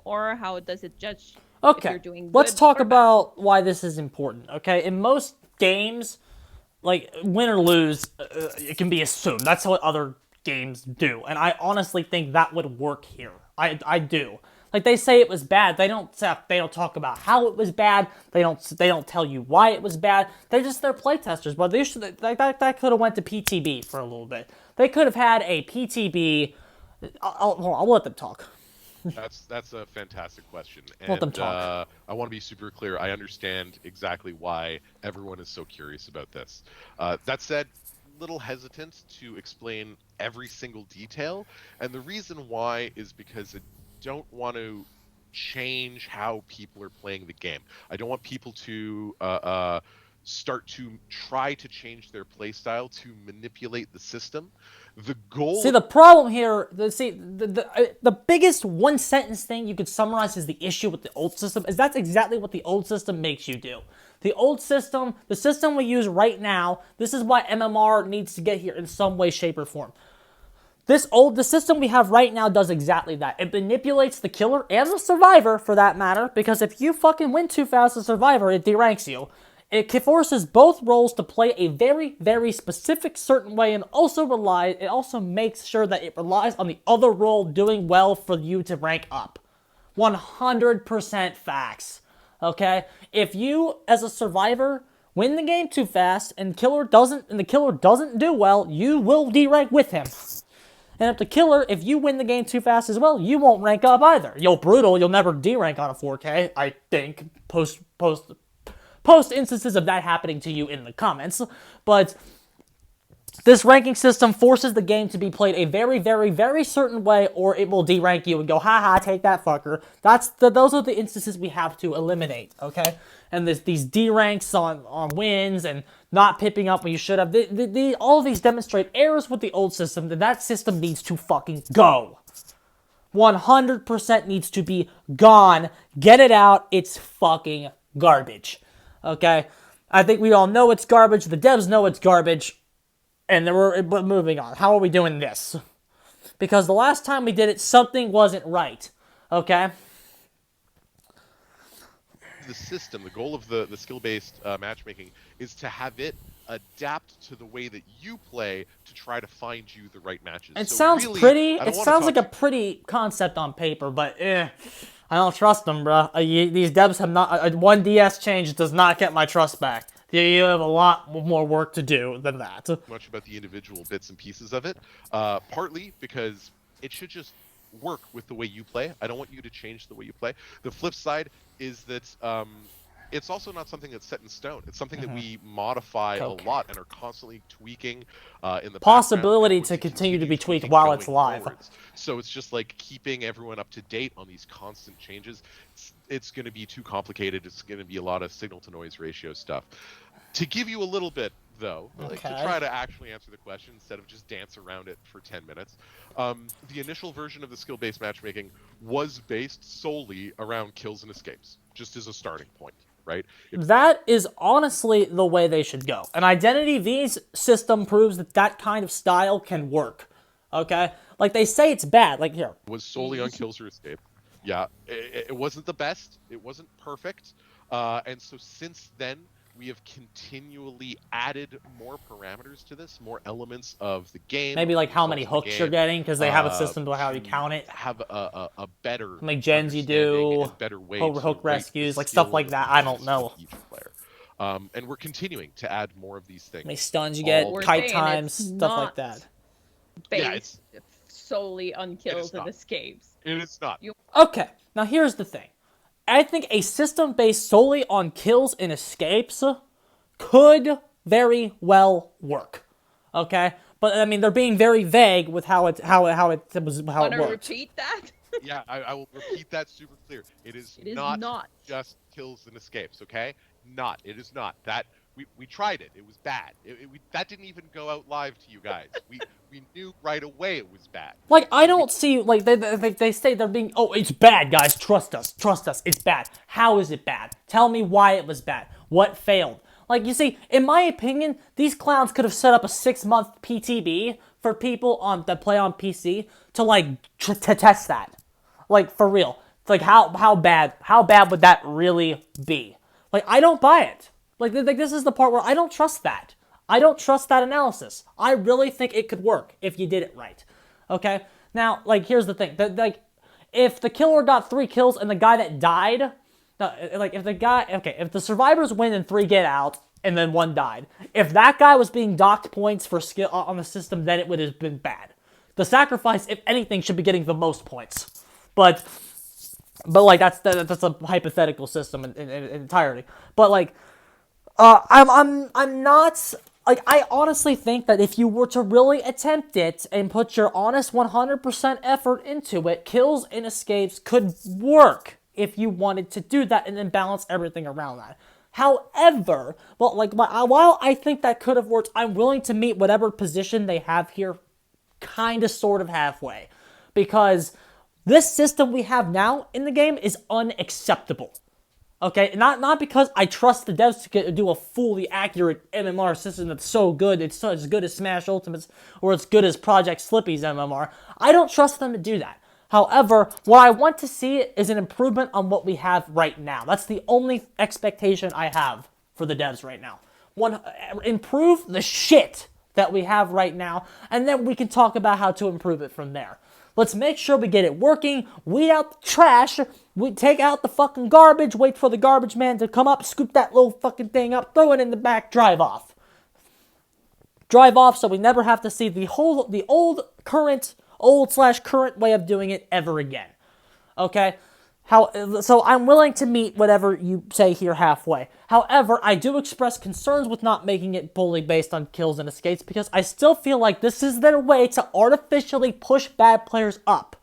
or how does it judge if Okay, you're doing let's good talk or bad? about why this is important. Okay, in most games, like win or lose, it can be assumed. That's what other games do, and I honestly think that would work here. I do. Like they say it was bad. They don't talk about how it was bad. They don't tell you why it was bad. They're playtesters. But they should that could have went to PTB for a little bit. They could have had a PTB. I'll let them talk. That's a fantastic question, Let them and talk. I want to be super clear. I understand exactly why everyone is so curious about this. That said, little hesitant to explain every single detail, and the reason why is because I don't want to change how people are playing the game. I don't want people to start to try to change their playstyle to manipulate the system. The goal. See, the problem here, the biggest one sentence thing you could summarize as the issue with the old system is that's exactly what the old system makes you do. The old system, the system we use right now, this is why MMR needs to get here in some way, shape, or form. The system we have right now does exactly that. It manipulates the killer and the survivor, for that matter, because if you fucking win too fast as a survivor, it deranks you. It forces both roles to play a very, very specific certain way, and it also makes sure that it relies on the other role doing well for you to rank up. 100% facts. Okay? If you, as a survivor, win the game too fast and the killer doesn't do well, you will derank with him. And if you win the game too fast as well, you won't rank up either. You'll never derank on a 4K, I think, post instances of that happening to you in the comments. But this ranking system forces the game to be played a very, very, very certain way, or it will derank you and go, haha, take that fucker. Those are the instances we have to eliminate, okay? And these deranks on wins and not pipping up when you should have. All of these demonstrate errors with the old system, that system needs to fucking go. 100% needs to be gone. Get it out. It's fucking garbage. Okay? I think we all know it's garbage. The devs know it's garbage. And but moving on. How are we doing this? Because the last time we did it, something wasn't right. Okay? The system, the goal of the skill-based matchmaking is to have it adapt to the way that you play to try to find you the right matches. It So sounds really, pretty. I don't It wanna sounds talk like a pretty concept on paper, but I don't trust them, bro. These devs have not. One DS change does not get my trust back. You have a lot more work to do than that. much about the individual bits and pieces of it. Partly because it should just work with the way you play. I don't want you to change the way you play. The flip side is that it's also not something that's set in stone. It's something that we modify a lot and are constantly tweaking in the Possibility background, and to continue to be tweaked tweaking while it's going live. forwards. So it's just like keeping everyone up to date on these constant changes. It's going to be too complicated. It's going to be a lot of signal to noise ratio stuff. To give you a little bit, though, like to try to actually answer the question instead of just dance around it for 10 minutes. The initial version of the skill-based matchmaking was based solely around kills and escapes, just as a starting point, right? That is honestly the way they should go. An Identity V's system proves that kind of style can work. Okay? Like, they say it's bad. Like, here. It was solely on kills or escape. Yeah, it wasn't the best. It wasn't perfect. And so since then, we have continually added more parameters to this, more elements of the game. Maybe like how many hooks you're getting, because they have a system to how you count it. Have a better How many gens you do, better way hook rescues, like stuff like that. I don't know. Each player. And we're continuing to add more of these things. How many stuns you get, We're kite saying times, it's stuff like not that. Based solely on kills and not. escapes. It is not. Okay, now here's the thing. I think a system based solely on kills and escapes could very well work. Okay? But I mean, they're being very vague with how it Want to worked. repeat that? Yeah, I will repeat that super clear. It is It is not not. just kills and escapes, okay? Not. It is not. That we tried it. It was bad. That didn't even go out live to you guys. We knew right away it was bad. Like, I So don't see, like, they say they're being, oh, it's bad, guys, trust us, it's bad. How is it bad? Tell me why it was bad. What failed? Like, you see, in my opinion, these clowns could have set up a 6-month PTB for people that play on PC to, like, to test that. Like, for real. It's like, how bad would that really be? Like, I don't buy it. Like, this is the part where I don't trust that. I don't trust that analysis. I really think it could work if you did it right. Okay? Now, like, here's the thing. Like, if the killer got 3 kills and the guy that died, like, if the survivors win and 3 get out and then 1 died, if that guy was being docked points for skill on the system, then it would have been bad. The sacrifice, if anything, should be getting the most points. But like, that's a hypothetical system in entirety. But like, I'm not, like, I honestly think that if you were to really attempt it and put your honest 100% effort into it, kills and escapes could work if you wanted to do that and then balance everything around that. However, well, like, while I think that could have worked, I'm willing to meet whatever position they have here kind of sort of halfway. Because this system we have now in the game is unacceptable. Okay, not because I trust the devs to do a fully accurate MMR system that's so good, it's as good as Smash Ultimate's, or as good as Project Slippy's MMR. I don't trust them to do that. However, what I want to see is an improvement on what we have right now. That's the only expectation I have for the devs right now. Improve the shit that we have right now, and then we can talk about how to improve it from there. Let's make sure we get it working, weed out the trash, we take out the fucking garbage, wait for the garbage man to come up, scoop that little fucking thing up, throw it in the back, drive off. Drive off so we never have to see the old/current way of doing it ever again. Okay? So I'm willing to meet whatever you say here halfway. However, I do express concerns with not making it fully based on kills and escapes because I still feel like this is their way to artificially push bad players up.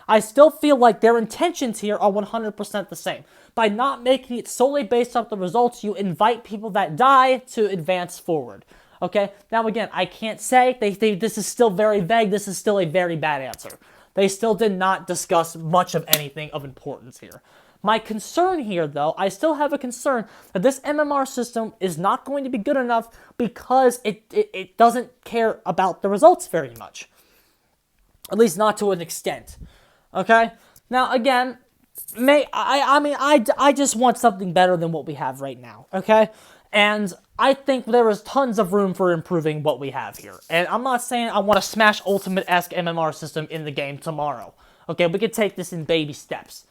I still feel like their intentions here are 100% the same. By not making it solely based on the results, you invite people that die to advance forward. Okay? Now again, I can't say, this is still very vague, this is still a very bad answer. They still did not discuss much of anything of importance here. My concern here, though, I still have a concern that this MMR system is not going to be good enough because it doesn't care about the results very much. At least not to an extent. Okay? Now, again, I just want something better than what we have right now. Okay? And I think there is tons of room for improving what we have here. And I'm not saying I want a Smash Ultimate-esque MMR system in the game tomorrow. Okay, we could take this in baby steps.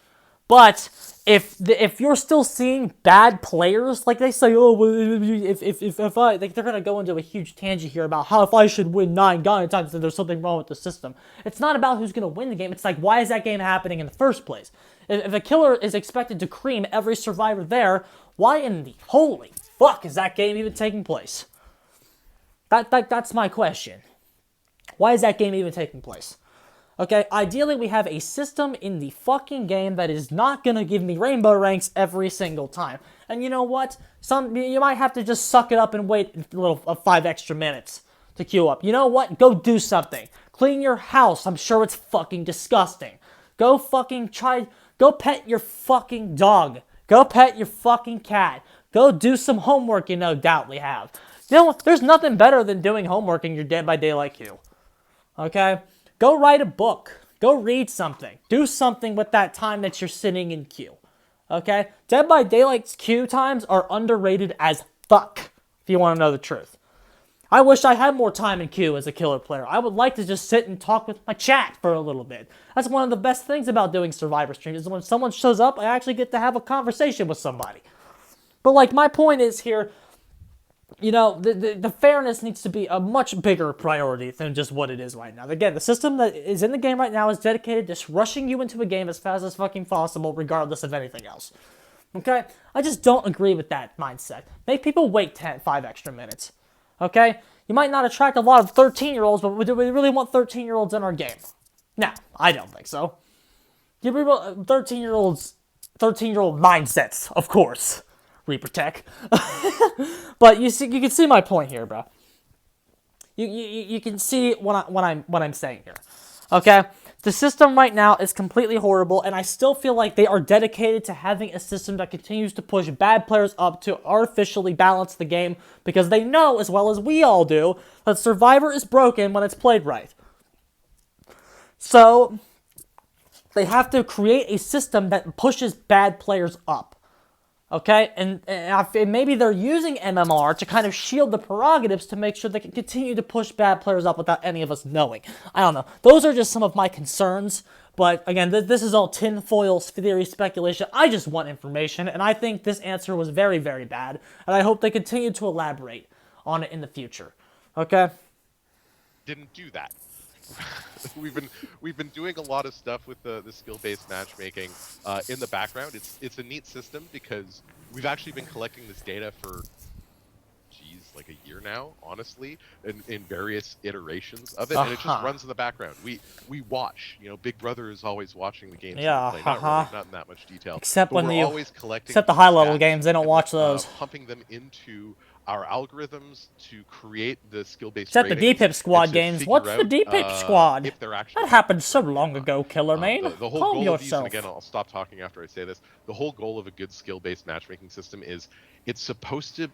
But if you're still seeing bad players, like they say, oh, if I, like, they're gonna go into a huge tangent here about how if I should win 9 times, then there's something wrong with the system. It's not about who's gonna win the game. It's like, why is that game happening in the first place? If a killer is expected to cream every survivor there, why in the holy fuck is that game even taking place? That's my question. Why is that game even taking place? Okay, ideally we have a system in the fucking game that is not gonna give me rainbow ranks every single time. And you know what? You might have to just suck it up and wait a little 5 extra minutes to queue up. You know what? Go do something. Clean your house. I'm sure it's fucking disgusting. Go pet your fucking dog. Go pet your fucking cat. Go do some homework you no doubtly have. You know what? There's nothing better than doing homework in your Dead by Daylight queue. Okay? Go write a book. Go read something. Do something with that time that you're sitting in queue. Okay? Dead by Daylight's queue times are underrated as fuck, if you want to know the truth. I wish I had more time in queue as a killer player. I would like to just sit and talk with my chat for a little bit. That's one of the best things about doing Survivor streams, is when someone shows up, I actually get to have a conversation with somebody. But, like, my point is here, you know, the fairness needs to be a much bigger priority than just what it is right now. Again, the system that is in the game right now is dedicated to just rushing you into a game as fast as fucking possible, regardless of anything else. Okay? I just don't agree with that mindset. Make people wait 5 extra minutes. Okay? You might not attract a lot of 13-year-olds, but do we really want 13-year-olds in our game? No, I don't think so. Give people 13-year-old mindsets, of course. Reaper Tech. But you can see my point here, bro. You can see what I'm saying here. Okay? The system right now is completely horrible, and I still feel like they are dedicated to having a system that continues to push bad players up to artificially balance the game, because they know, as well as we all do, that Survivor is broken when it's played right. So, they have to create a system that pushes bad players up. Okay, and maybe they're using MMR to kind of shield the prerogatives to make sure they can continue to push bad players up without any of us knowing. I don't know. Those are just some of my concerns. But again, this is all tinfoil theory speculation. I just want information, and I think this answer was very, very bad. And I hope they continue to elaborate on it in the future. Okay? Didn't do that. we've been doing a lot of stuff with the skill-based matchmaking in the background. It's a neat system because we've actually been collecting this data for like a year now, honestly, in various iterations of it, and it just runs in the background. We watch, you know, Big Brother is always watching the games. Yeah, we play. Not in that much detail. Except but when we're always collecting except the high-level games, they don't watch those. Pumping them into our algorithms to create the skill-based. Except the DPIP squad games. What's the DPIP squad? If they're actually that happened so long ago, Killer Main. The whole Calm goal yourself. of these, and again, I'll stop talking after I say this. The whole goal of a good skill-based matchmaking system is it's supposed to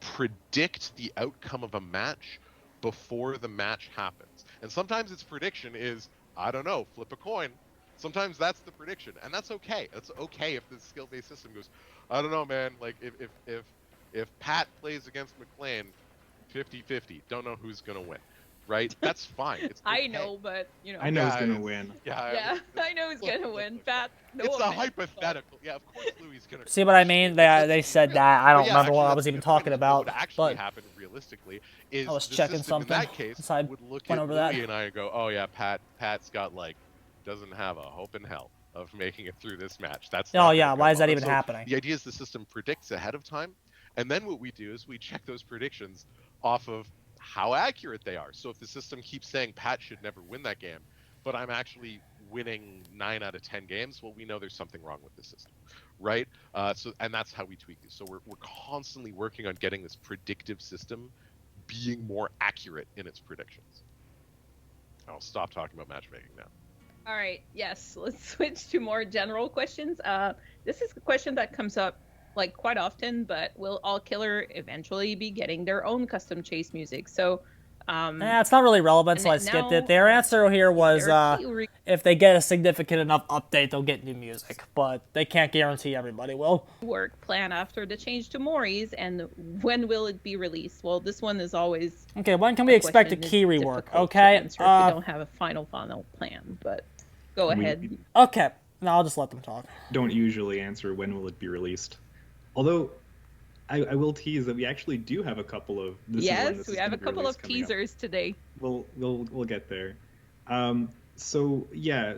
predict the outcome of a match before the match happens. And sometimes its prediction is, I don't know, flip a coin. Sometimes that's the prediction, and that's okay. That's okay if the skill-based system goes, I don't know, man, like if Pat plays against McLean 50-50, don't know who's going to win. Right? That's fine. It's okay. I know, but you know. I know who's gonna win. Yeah, I know who's gonna win. Pat, no it's a offense, hypothetical. Yeah, of course Louis gonna. See what I mean? They said that. I don't remember what I was even talking about. What would actually but happen realistically is I was the checking system something. in that case So I would look went at over Louis that. and I and go, oh yeah, Pat's got like doesn't have a hope in hell of making it through this match. That's oh yeah, why is that even so happening? The idea is the system predicts ahead of time, and then what we do is we check those predictions off of how accurate they are. So if the system keeps saying Pat should never win that game, but I'm actually winning 9 out of 10 games, well, we know there's something wrong with the system, right? And that's how we tweak this. So we're constantly working on getting this predictive system being more accurate in its predictions. I'll stop talking about matchmaking now. All right, yes, let's switch to more general questions. This is a question that comes up like quite often, but will all killer eventually be getting their own custom chase music? So it's not really relevant, so I skipped it. Their answer here was if they get a significant enough update, they'll get new music, but they can't guarantee everybody will. Work plan after the change to Mori's, and when will it be released? Well, this one is always okay. When can we expect a key rework? Okay, we don't have a final plan, but go ahead. Okay, no, I'll just let them talk. Don't usually answer when will it be released. Although, I will tease that we actually do have a couple of. Yes, we have a couple of teasers today. We'll get there. So yeah,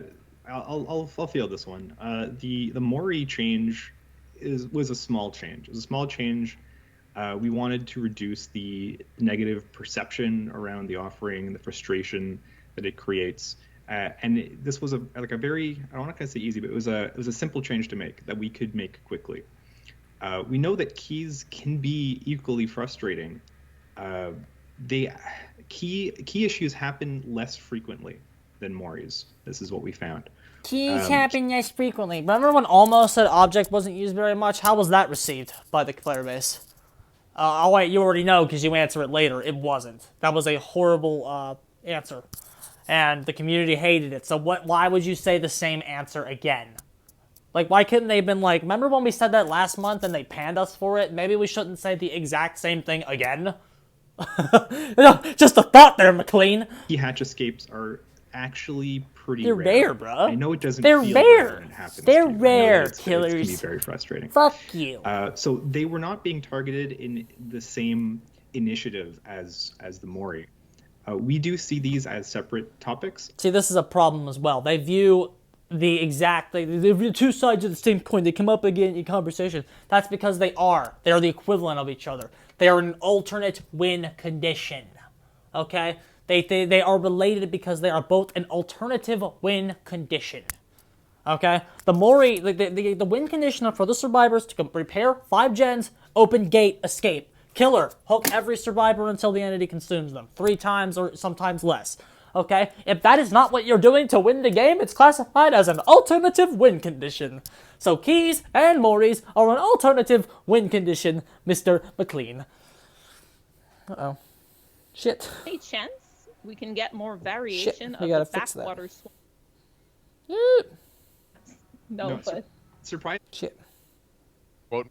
I'll field this one. The Mori change was a small change. It was a small change. We wanted to reduce the negative perception around the offering, the frustration that it creates. And this was a very, I don't want to say easy, but it was a simple change to make that we could make quickly. We know that keys can be equally frustrating. Key issues happen less frequently than Mori's. This is what we found. Keys happen less frequently. Remember when almost said object wasn't used very much? How was that received by the player base? Oh wait, you already know because you answer it later. It wasn't. That was a horrible answer, and the community hated it. So why would you say the same answer again? Like, why couldn't they have been like, remember when we said that last month and they panned us for it? Maybe we shouldn't say the exact same thing again. Just a thought there, McLean. Key hatch escapes are actually pretty They're rare, bro. I know it doesn't They're feel rare. when it happens. They're to you. I know rare, that it can be killers. very frustrating. Fuck you. So they were not being targeted in the same initiative as the Mori. We do see these as separate topics. See, this is a problem as well. They view they view two sides of the same coin. They come up again in conversation. That's because they are the equivalent of each other. They are an alternate win condition. Okay? They are related because they are both an alternative win condition. Okay? The Mori, the win condition for the survivors to repair 5 gens, open gate, escape. Killer, hook every survivor until the entity consumes them. 3 times or sometimes less. Okay? If that is not what you're doing to win the game, it's classified as an alternative win condition. So keys and Moris are an alternative win condition, Mr. McLean. Uh-oh. Shit. Any chance we can get more variation we of gotta the fix that. backwater swamp? No, No, but surprise Shit. Well,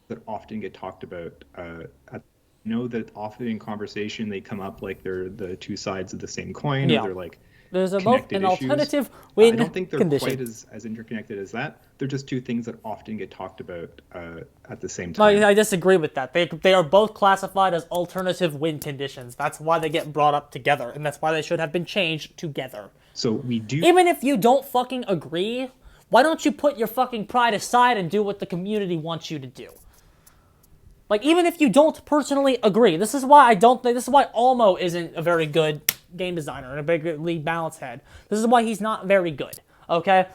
that often get talked about. I know that often in conversation they come up like they're the two sides of the same coin, Yeah. or they're like There's both connected an issues. alternative win I don't think they're condition. quite as interconnected as that. They're just two things that often get talked about at the same No, time. I disagree with that. They are both classified as alternative win conditions. That's why they get brought up together, and that's why they should have been changed together. So we do. Even if you don't fucking agree, why don't you put your fucking pride aside and do what the community wants you to do? Like, even if you don't personally agree, this is why Almo isn't a very good game designer and a bigly balanced head. This is why he's not very good, okay?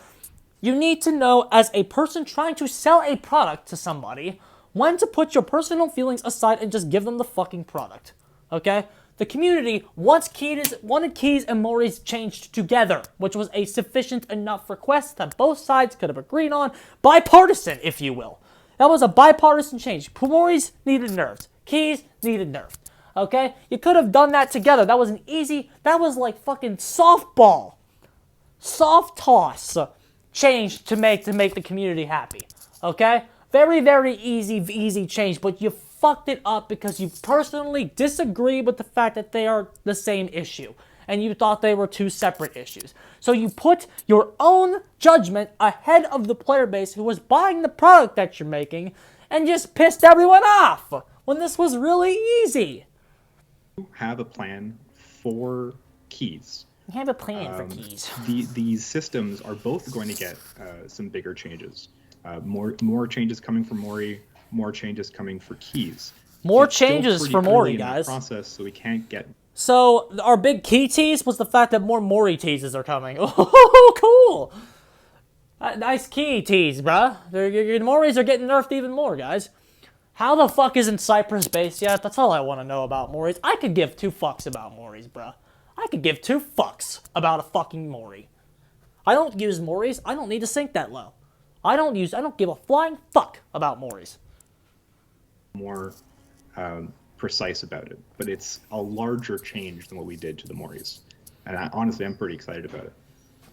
You need to know, as a person trying to sell a product to somebody, when to put your personal feelings aside and just give them the fucking product, okay? The community wanted keys and Moris changed together, which was a sufficient enough request that both sides could have agreed on. Bipartisan, if you will. That was a bipartisan change. Moris needed nerfed. Keys needed nerfed. Okay? You could have done that together. That was like fucking softball. Soft toss change to make the community happy. Okay? Very, very easy change, but you fucked it up because you personally disagree with the fact that they are the same issue. And you thought they were two separate issues. So you put your own judgment ahead of the player base who was buying the product that you're making and just pissed everyone off when this was really easy. Have a plan for keys. You have a plan for keys. These systems are both going to get some bigger changes. More changes coming for Mori, more changes coming for keys. More It's still changes pretty for early Mori, in the guys. process, so we can't get. So our big key tease was the fact that more Mori teases are coming. Oh, cool! Nice key tease, bruh. Your Moris are getting nerfed even more, guys. How the fuck isn't Cypress based yet? That's all I want to know about Moris. I could give 2 fucks about Moris, bruh. I could give 2 fucks about a fucking Mori. I don't use Moris. I don't need to sink that low. I don't give a flying fuck about Moris. More precise about it, but it's a larger change than what we did to the Moris, and honestly, I'm pretty excited about it.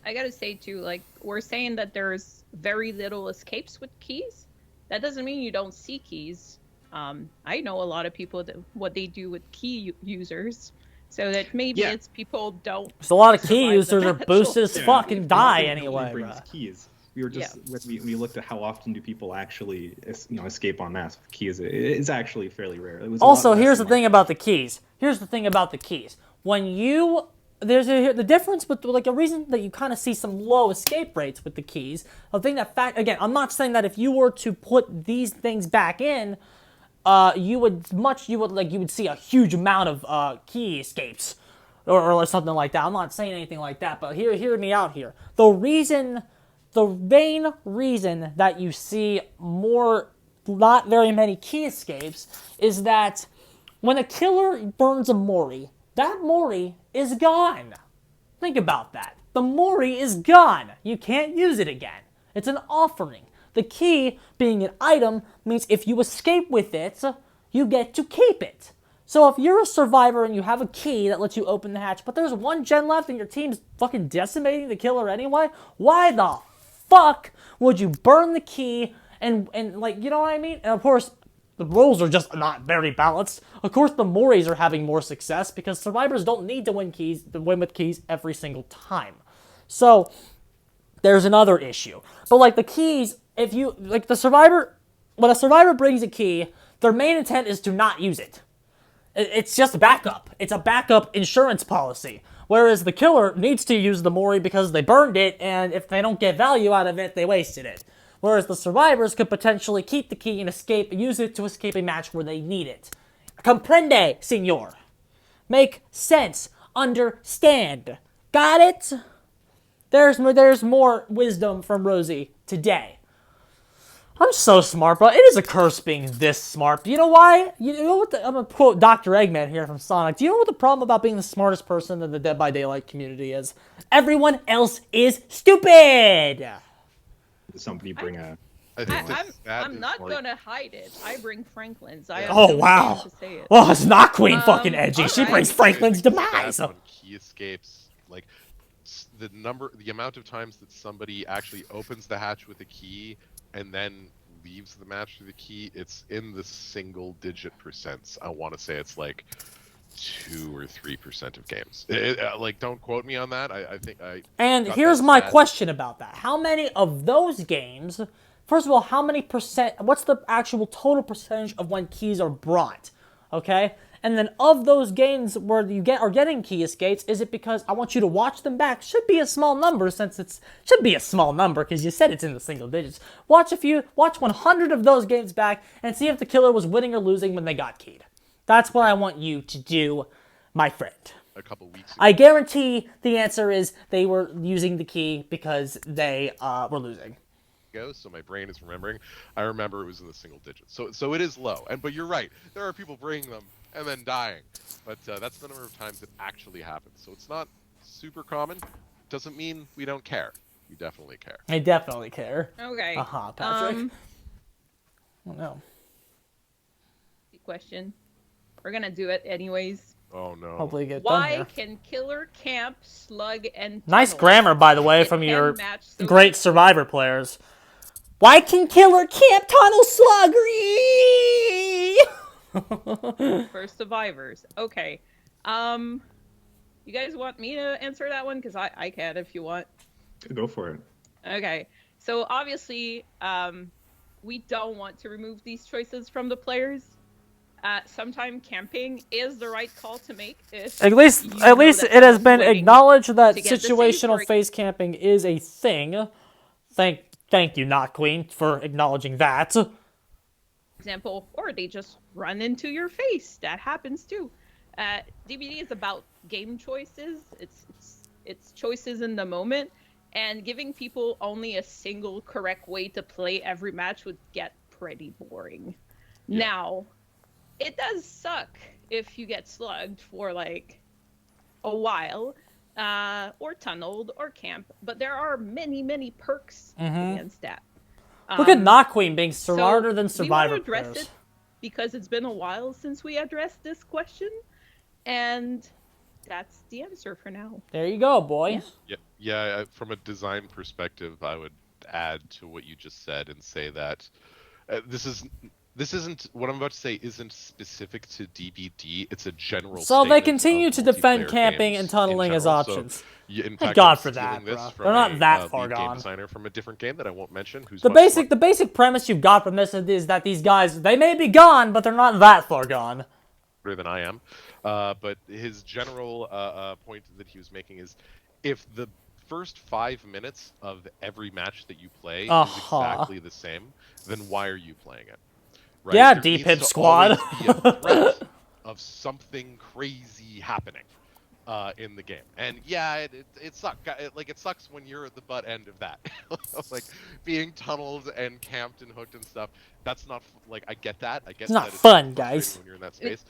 I gotta say too, like, we're saying that there's very little escapes with keys. That doesn't mean you don't see keys. I know a lot of people that what they do with key users, so that maybe it's people don't. There's a lot of key survive the users are battle. boosted as fuck and die Nothing really anyway, brings bruh. keys. We were just when we looked at how often do people actually escape en masse with keys. It's actually fairly rare. It was Also, here's the thing about the keys. When you the difference with like a reason that you kind of see some low escape rates with the keys. The thing that again, I'm not saying that if you were to put these things back in, you would see a huge amount of key escapes or something like that. I'm not saying anything like that, but hear me out here. The main reason that you see not very many key escapes is that when a killer burns a Mori, that Mori is gone. Think about that. The Mori is gone. You can't use it again. It's an offering. The key, being an item, means if you escape with it, you get to keep it. So if you're a survivor and you have a key that lets you open the hatch, but there's 1 gen left and your team's fucking decimating the killer anyway, why the fuck would you burn the key and like, you know what I mean? And of course, the rules are just not very balanced. Of course, the Moris are having more success because survivors don't need to win with keys every single time. So there's another issue. But like the keys, if you like the survivor, when a survivor brings a key, their main intent is to not use it. It's just a backup. It's a backup insurance policy. Whereas the killer needs to use the Mori because they burned it, and if they don't get value out of it, they wasted it. Whereas the survivors could potentially keep the key and use it to escape a match where they need it. Comprende, senor? Make sense. Understand. Got it? There's more wisdom from Rosie today. I'm so smart, bro. It is a curse being this smart. You know why? You know what? I'm gonna quote Dr. Eggman here from Sonic. Do you know what the problem about being the smartest person in the Dead by Daylight community is? Everyone else is stupid. Somebody bring a. I think that I'm is not more- gonna hide it. I bring Franklin's. I have Oh no wow. shame to say it. Well, it's not Queen fucking edgy. She alright. brings Franklin's That demise. on key escapes, like the amount of times that somebody actually opens the hatch with a key and then leaves the match with a key, it's in the single-digit percents. I want to say it's like 2 or 3% of games. Like, don't quote me on that. I think I. And got here's that my stat. question about that. How many of those games, first of all, how many percent, what's the actual total percentage of when keys are brought? Okay? And then of those games where you are getting key escapes, is it because I want you to watch them back? Should be a small number since should be a small number because you said it's in the single digits. Watch 100 of those games back and see if the killer was winning or losing when they got keyed. That's what I want you to do, my friend. A couple weeks ago. I guarantee the answer is they were using the key because they were losing. So my brain is remembering. I remember it was in the single digits. So it is low. But you're right. There are people bringing them and then dying. But that's the number of times it actually happens. So it's not super common. Doesn't mean we don't care. We definitely care. I definitely care. Okay. Patrick. Oh no. Question. We're gonna do it anyways. Oh no. Hopefully get done Why here. can killer camp, slug, and Nice tunnel grammar, by the way, if from can your match so great Survivor players. Why can killer camp tunnel sluggery? for survivors? Okay. You guys want me to answer that one? Because I can if you want. Go for it. Okay. So obviously, we don't want to remove these choices from the players. Sometime camping is the right call to make. If At least you know that it has someone's been waiting acknowledged that to get the situational save face camping is a thing. Thank you, Not Queen, for acknowledging that. example, or they just run into your face. That happens too. DBD is about game choices. It's choices in the moment, and giving people only a single correct way to play every match would get pretty boring. Yeah. Now, it does suck if you get slugged for like a while, or tunneled or camp, but there are many perks against that. Look at Not Queen being So smarter than we Survivor want to address players. it because it's been a while since we addressed this question, and that's the answer for now. There you go, boy. Yeah. From a design perspective, I would add to what you just said and say that this isn't what I'm about to say isn't specific to DBD. It's a general. So they statement continue of to defend multiplayer camping games and tunneling in as general. So, options. in Thank fact, God I'm for stealing that, this bro. from They're not that lead far game gone. designer from a different game that I won't mention. Who's The much more basic premise you've got from this is that these guys, they may be gone, but they're not that far gone. better than I am. But his general point that he was making is, if the first 5 minutes of every match that you play is exactly the same, then why are you playing it? Right? Yeah, There Deep needs Hip to Squad. always be a threat of something crazy happening in the game. And yeah, it sucks. It sucks when you're at the butt end of that. Like being tunneled and camped and hooked and stuff. That's not I get that. I get It's not that fun, frustrating guys. when you're in that space.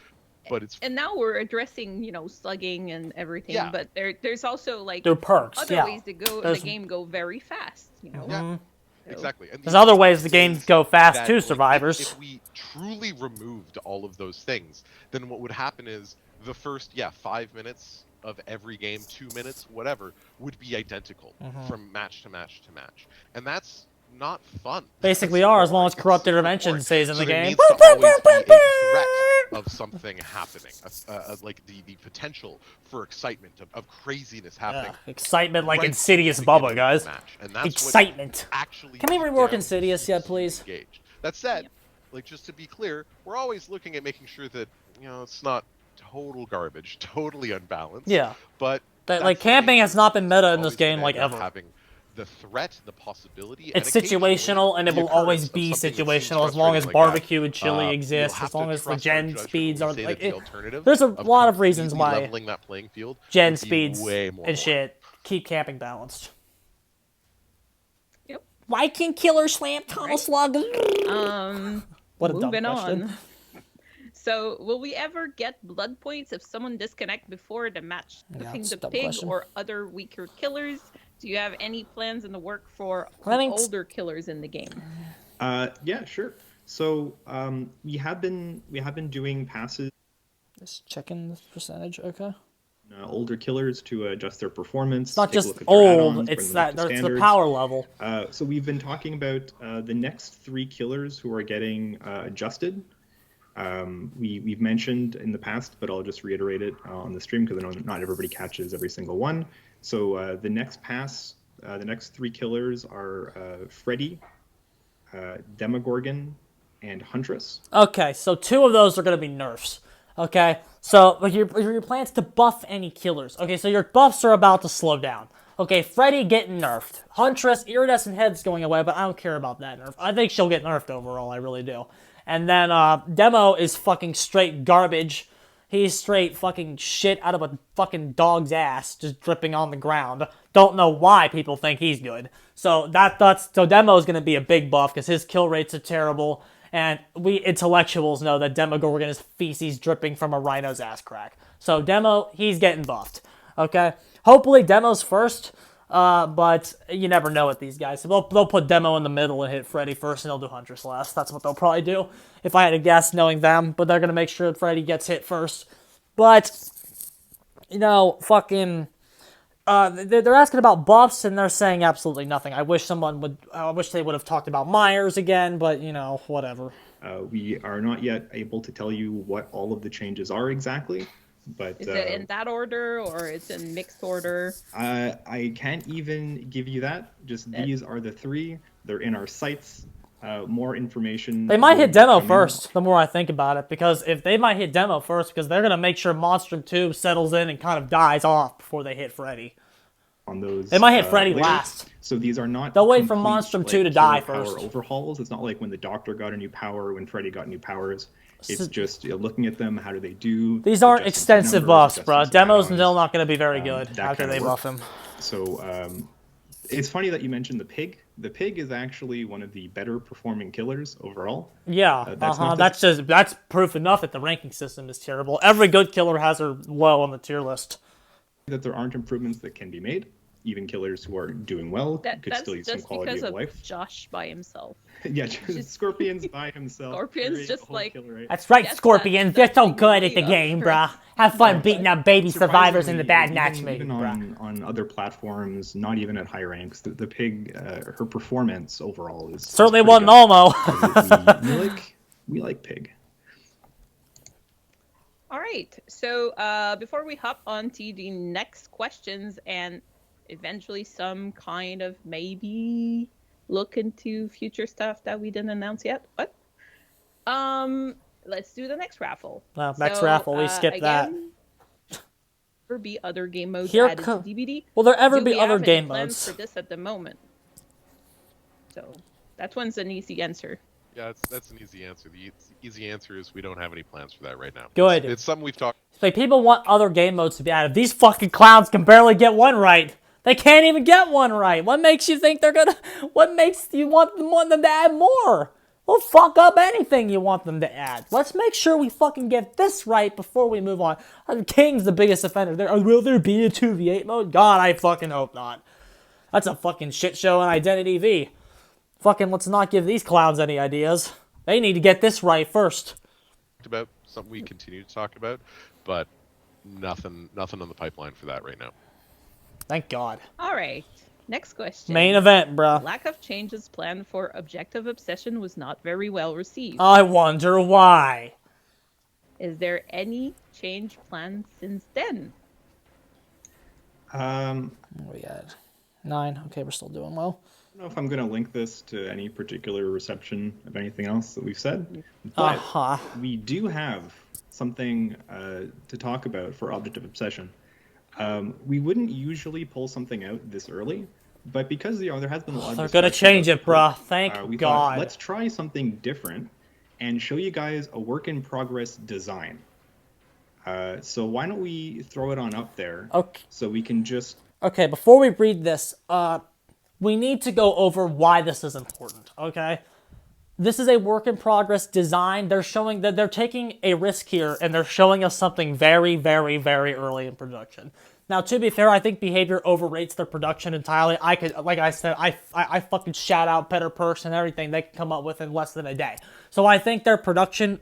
But it's And now we're addressing, slugging and everything, Yeah. but there's also like They're perks, other yeah. ways to go. There's- The game go very fast, Yeah. So- exactly. And There's the other other ways the thing games is go fast that, too, like, survivors. If we truly removed all of those things, then what would happen is the first 5 minutes of every game, 2 minutes, whatever, would be identical from match to match to match. And that's not fun. Basically That's are, as long boring. as corrupt It's super intervention boring. stays in So the there game. needs to always be a threat of something happening, like the potential for excitement of craziness happening Excitement like right Insidious from the beginning Bubba, of guys. the match, and that's Excitement. what actually Can we deep rework down Insidious yet, keeps you please? engaged. That said, Yep. like just to be clear, we're always looking at making sure that it's not total garbage, totally unbalanced, Yeah. but That, like, that's the camping nature has of not this. been It's meta in this always going game, to like, end up ever. having the threat, the possibility, and It's occasionally situational, and it the will always occurrence of be something that seems situational as long as frustrating like that. barbecue and chili We'll exists, have as long to as the trust our gen judgment speeds when are we say like that the alternative there's a of lot of reasons completely why leveling that playing field gen would be speeds way more and boring. shit keep camping balanced. Yep. Why can Killer Slam Tunnel Right. Slug? What a dumb Moving question. on. So, will we ever get blood points if someone disconnect before the match, putting it's a the dumb pig question. or other weaker killers? Do you have any plans in the work for I think older killers in the game? Yeah, sure. So we have been doing passes Just checking this percentage, okay. older killers to adjust their performance. It's not take a just look at their old, add-ons, it's bring them up that to it's the standards. power level. So we've been talking about the next 3 killers who are getting adjusted. We've mentioned in the past, but I'll just reiterate it on the stream because I know not everybody catches every single one. So the next pass, the next 3 killers are Freddy, Demogorgon, and Huntress. Okay, so 2 of those are going to be nerfs. Okay, so like your plans to buff any killers. Okay, so your buffs are about to slow down. Okay, Freddy getting nerfed. Huntress, Iridescent Head's going away, but I don't care about that nerf. I think she'll get nerfed overall, I really do. And then Demo is fucking straight garbage. He's straight fucking shit out of a fucking dog's ass, just dripping on the ground. Don't know why people think he's good. So so Demo's gonna be a big buff because his kill rates are terrible, and we intellectuals know that Demogorgon is feces dripping from a rhino's ass crack. So Demo, he's getting buffed. Okay, hopefully Demo's first. But you never know with these guys. So they'll put Demo in the middle and hit Freddy first, and they'll do Huntress last. That's what they'll probably do, if I had to guess, knowing them. But they're gonna make sure that Freddy gets hit first. But fucking, they're asking about buffs, and they're saying absolutely nothing. I wish they would have talked about Myers again, but whatever. We are not yet able to tell you what all of the changes are exactly. But Is it in that order or it's in mixed order? I can't even give you that. Just these are the 3. They're in our sites. More information. They might hit Demo come in. first, the more I think about it, because if they might hit Demo first, because they're going to make sure Monstrum 2 settles in and kind of dies off before they hit Freddy. On those, They might hit Freddy layers. last. So these are not. They'll wait for complete, Monstrum like, 2 to die power first. overhauls. It's not like when the Doctor got a new power, when Freddy got new powers. It's just looking at them. How do they do? These aren't adjusting some extensive numbers, buffs, bro. adjusting some Demo's add-ons. still not going to be very good that after kinda they buff work. him. So it's funny that you mentioned the pig. The pig is actually one of the better performing killers overall. Yeah, That's that's proof enough that the ranking system is terrible. Every good killer has her low on the tier list. That there aren't improvements that can be made. Even killers who are doing well could That's still use some just quality because of of life. Josh by himself. Yeah, Scorpion's by himself. Scorpion's Very just whole like- killer, right? That's right, Yes, Scorpion. that's You're so the good at the way game, up, bruh. Have fun beating up baby survivors in the bad Surprisingly, matchmaking, even bruh. on other platforms, not even at high ranks, the pig, her performance overall is Certainly pretty wasn't good. Olmo. we like pig. All right. So before we hop on to the next questions and eventually some kind of maybe look into future stuff that we didn't announce yet. What? Let's do the next raffle. Well, next raffle, we skipped that. again, There be other game modes Here added co- to DBD. Will there ever Do be we other have any game plans modes? for this at the moment? So that one's an easy answer. Yeah, that's an easy answer. The easy answer is we don't have any plans for that right now. Good. It's something we've talked. Like, people want other game modes to be added. These fucking clowns can barely get one right. They can't even get one right. What makes you think they're gonna... What makes you want them to add more? Well, fuck up anything you want them to add. Let's make sure we fucking get this right before we move on. King's the biggest offender. Will there be a 2v8 mode? God, I fucking hope not. That's a fucking shit show on Identity V. Fucking let's not give these clowns any ideas. They need to get this right first. About something we continue to talk about, but nothing on the pipeline for that right now. Thank God. All right. Next question. Main event, bruh. Lack of changes planned for Objective Obsession was not very well received. I wonder why. Is there any change planned since then? What we at? 9. Okay, we're still doing well. I don't know if I'm going to link this to any particular reception of anything else that we've said, but we do have something to talk about for Object of Obsession. We wouldn't usually pull something out this early, but because there has been a lot of They're gonna change it, bruh. Thank we God. thought, let's try something different and show you guys a work in progress design. So why don't we throw it on up there? Okay. So we can just. Okay, before we read this, we need to go over why this is important. Okay. This is a work in progress design. They're showing that they're taking a risk here, and they're showing us something very, very, very early in production. Now, to be fair, I think Behavior overrates their production entirely. I could, like I said, I fucking shout out Better Perks and everything they can come up with in less than a day. So I think their production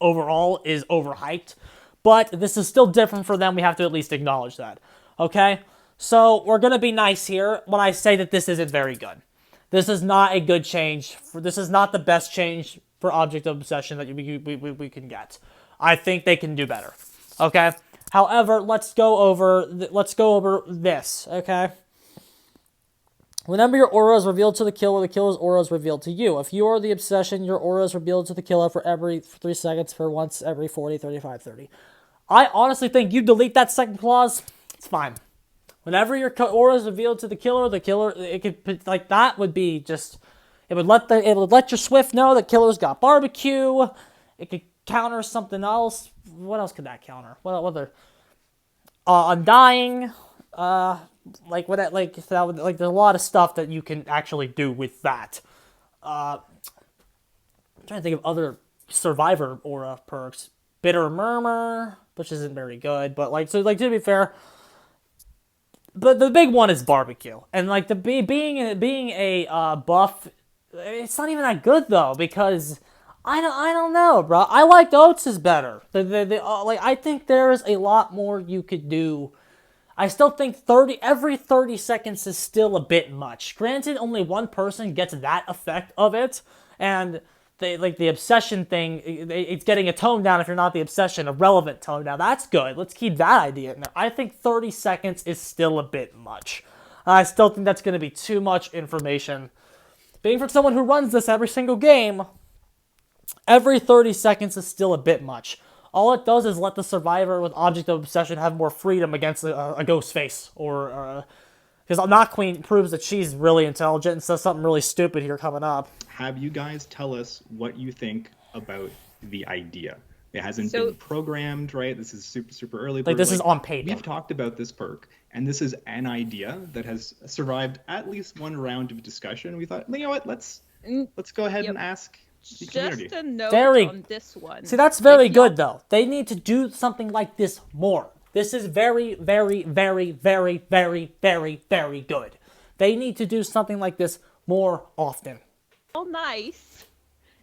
overall is overhyped, but this is still different for them. We have to at least acknowledge that. Okay? So we're gonna be nice here when I say that this isn't very good. This is not a good change. This is not the best change for Object of Obsession that we can get. I think they can do better. Okay? However, let's go over this, okay? Whenever your aura is revealed to the killer's aura is revealed to you. If you are the obsession, your aura is revealed to the killer for every 3 seconds for once every 40, 35, 30. I honestly think you delete that second clause, it's fine. Whenever your aura is revealed to the killer, it could, like, that would be just, it would let your Swift know that killer's got barbecue. It could counter something else. What else could that counter? What other? Undying. There's a lot of stuff that you can actually do with that. I'm trying to think of other Survivor aura perks. Bitter Murmur, which isn't very good, but to be fair. But the big one is barbecue, and being a buff, it's not even that good though, because I don't know, bro. I like Oates' better. I think there's a lot more you could do. I still think every 30 seconds is still a bit much. Granted, only one person gets that effect of it, and the obsession thing, it's getting a tone down if you're not the obsession, a relevant tone down. That's good. Let's keep that idea in there. I think 30 seconds is still a bit much. I still think that's going to be too much information. Being for someone who runs this every single game, every 30 seconds is still a bit much. All it does is let the survivor with Object of Obsession have more freedom against a ghost face. Because Not Queen proves that she's really intelligent and says something really stupid here coming up. Have you guys tell us what you think about the idea. It hasn't been programmed, right? This is super, super early. This is on paper. We've talked about this perk, and this is an idea that has survived at least one round of discussion. We thought, you know what, let's go ahead and ask the community. Just a note on this one. See, that's very good, though. They need to do something like this more. This is very, very, very, very, very, very, very good. They need to do something like this more often. All nice,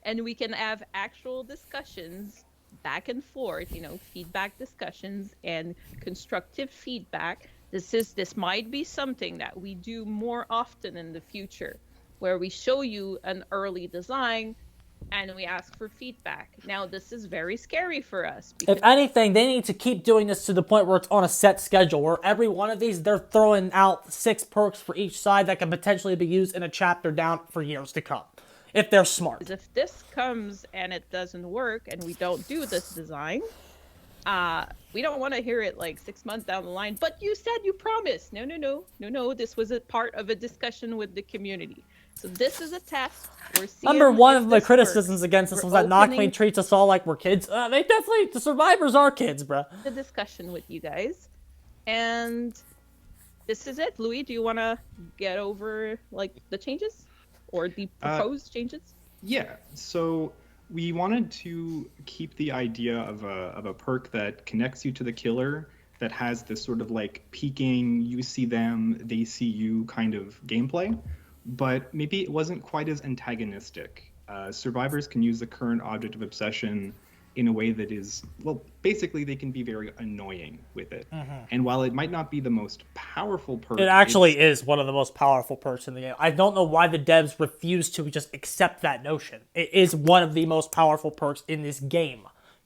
and we can have actual discussions back and forth, feedback discussions and constructive feedback. This might be something that we do more often in the future, where we show you an early design and we ask for feedback. Now, this is very scary for us. If anything, they need to keep doing this to the point where it's on a set schedule, where every one of these, they're throwing out 6 perks for each side that can potentially be used in a chapter down for years to come, if they're smart. If this comes and it doesn't work and we don't do this design, we don't want to hear it 6 months down the line. But you said you promised. No. This was a part of a discussion with the community. So this is a test. We're seeing. Number one of the criticisms against us was that Not Queen treats us all like we're kids. The survivors are kids, bro. The discussion with you guys, and this is it. Louis, do you want to get over the changes or the proposed changes? Yeah. So we wanted to keep the idea of a perk that connects you to the killer, that has this sort of peeking, you see them, they see you kind of gameplay. But maybe it wasn't quite as antagonistic. Survivors can use the current Object of Obsession in a way that is, well, basically they can be very annoying with it. And while it might not be the most powerful perk, It actually is one of the most powerful perks in the game. I don't know why the devs refuse to just accept that notion. It is one of the most powerful perks in this game.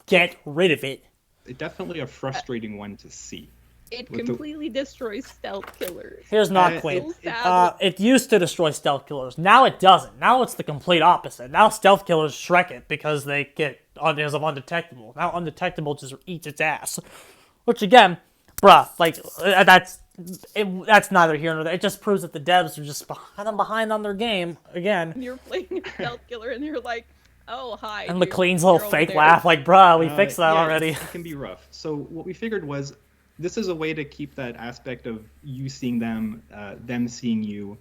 Get rid of it. it's definitely a frustrating one to see. It With the- completely destroys stealth killers. Here's not Uh, queen. So sad. It used to destroy stealth killers. Now it doesn't. Now it's the complete opposite. Now stealth killers shrek it because they get because of undetectable. Now undetectable just eats its ass. Which again, bruh, like that's neither here nor there. It just proves that the devs are just behind on their game again. You're playing a stealth killer and you're like, oh, hi. And you're- McLean's little you're over fake there. laugh, like, bruh, we fixed that yeah, already. It can be rough. So what we figured was this is a way to keep that aspect of you seeing them, them seeing you,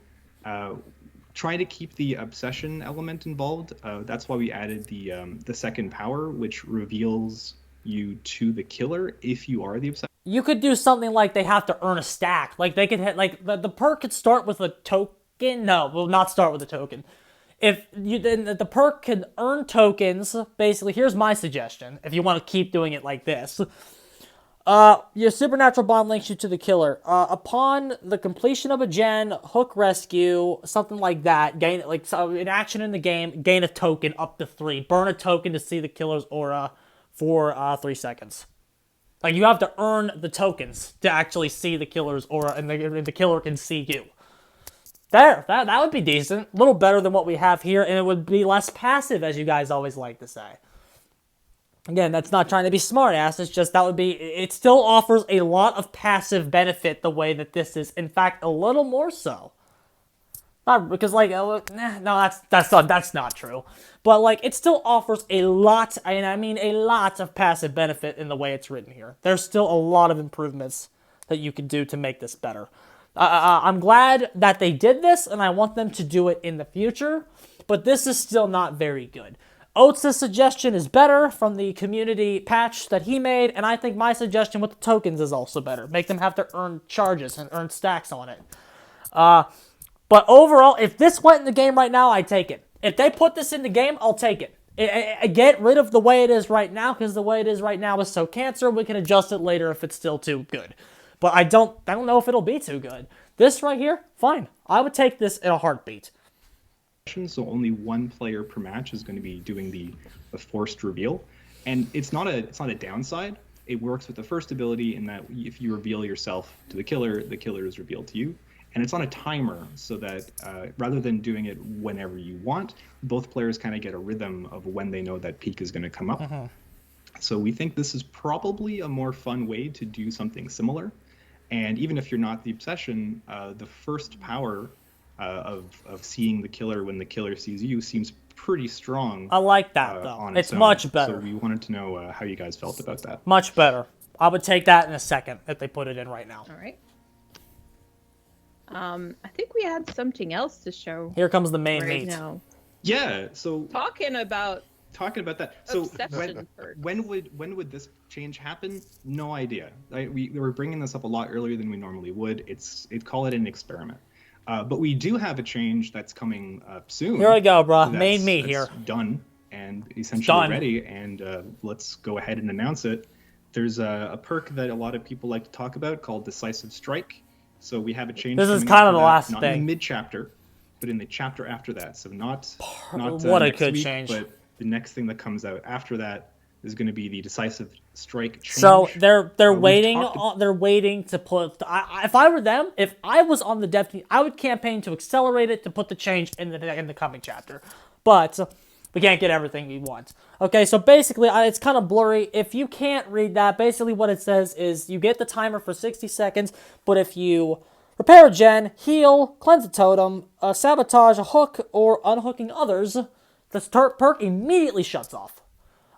trying to keep the obsession element involved. That's why we added the second power, which reveals you to the killer if you are the obsession. You could do something like they have to earn a stack. Like they could hit, like the perk could start with a token. No, will not start with a token. If you then the perk can earn tokens. Basically, here's my suggestion. If you want to keep doing it like this, your supernatural bond links you to the killer. Upon the completion of a gen, hook rescue, something like that, gain like so an action in the game, gain a token up to 3. Burn a token to see the killer's aura for 3 seconds. Like you have to earn the tokens to actually see the killer's aura, and the killer can see you. That would be decent, a little better than what we have here, and it would be less passive, as you guys always like to say. Again, that's not trying to be smart ass, it's just it still offers a lot of passive benefit the way that this is, in fact, a little more so. Not because no, that's not true. But like it still offers a lot, and I mean a lot of passive benefit in the way it's written here. There's still a lot of improvements that you can do to make this better. I'm glad that they did this, and I want them to do it in the future, but this is still not very good. Oates' suggestion is better from the community patch that he made, and I think my suggestion with the tokens is also better. Make them have to earn charges and earn stacks on it. But overall, if this went in the game right now, I'd take it. If they put this in the game, I'll take it. Get rid of the way it is right now, because the way it is right now is so cancer. We can adjust it later if it's still too good. But I don't know if it'll be too good. This right here, fine. I would take this in a heartbeat. So only one player per match is going to be doing the forced reveal, and it's not a downside. It works with the first ability in that if you reveal yourself to the killer is revealed to you. And it's on a timer, so that rather than doing it whenever you want, both players kind of get a rhythm of when they know that peak is going to come up. So we think this is probably a more fun way to do something similar. And even if you're not the obsession, the first power of seeing the killer when the killer sees you seems pretty strong. I like that, though. On It's own. much better. So we wanted to know how you guys felt about that. Much better. I would take that in a second if they put it in right now. All right. I think we had something else to show Here comes the main right meat. now. Yeah. So Talking about that. So obsession perks. when would this change happen? No idea. We were bringing this up a lot earlier than we normally would. Call it an experiment. But we do have a change that's coming up soon. Here we go, bro. That's- Main meat that's here. Done and essentially Done. ready. And let's go ahead and announce it. There's a perk that a lot of people like to talk about called Decisive Strike. So we have a change. This is coming kind up of for the that, last not thing. in the mid chapter, but in the chapter after that. So not What a next good week, change. But the next thing that comes out after that is going to be the Decisive Strike change. So they're we've waiting. talked- They're waiting to put. If I were them, if I was on the dev team, I would campaign to accelerate it to put the change in the coming chapter. But we can't get everything we want. Okay, so basically, it's kind of blurry. If you can't read that, basically what it says is you get the timer for 60 seconds, but if you repair a gen, heal, cleanse a totem, sabotage a hook, or unhooking others, the perk immediately shuts off.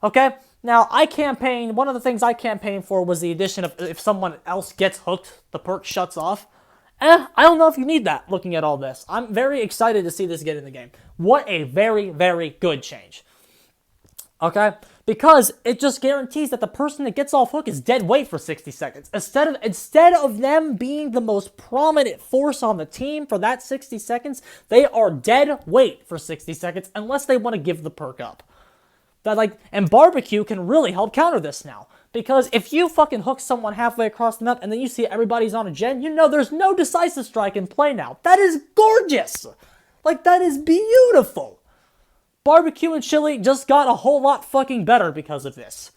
Okay? Now, one of the things I campaigned for was the addition of if someone else gets hooked, the perk shuts off. I don't know if you need that, looking at all this. I'm very excited to see this get in the game. What a very, very good change. Okay? Because it just guarantees that the person that gets off hook is dead weight for 60 seconds. Instead of them being the most prominent force on the team for that 60 seconds, they are dead weight for 60 seconds unless they want to give the perk up. And barbecue can really help counter this now. Because if you fucking hook someone halfway across the map and then you see everybody's on a gen, you know there's no decisive strike in play now. That is gorgeous! Like, that is beautiful! Barbecue and chili just got a whole lot fucking better because of this.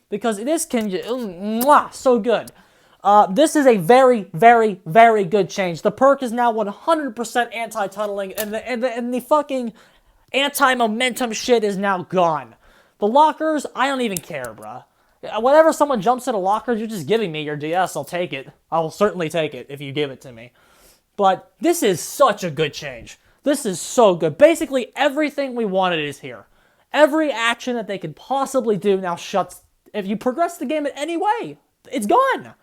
Because this can, so good. This is a very, very, very good change. The perk is now 100% anti-tunneling, and the fucking anti-momentum shit is now gone. The lockers, I don't even care, bruh. Whenever someone jumps at a locker, you're just giving me your DS, I'll take it. I will certainly take it if you give it to me. But this is such a good change. This is so good. Basically, everything we wanted is here. Every action that they could possibly do now shuts... If you progress the game in any way, it's gone.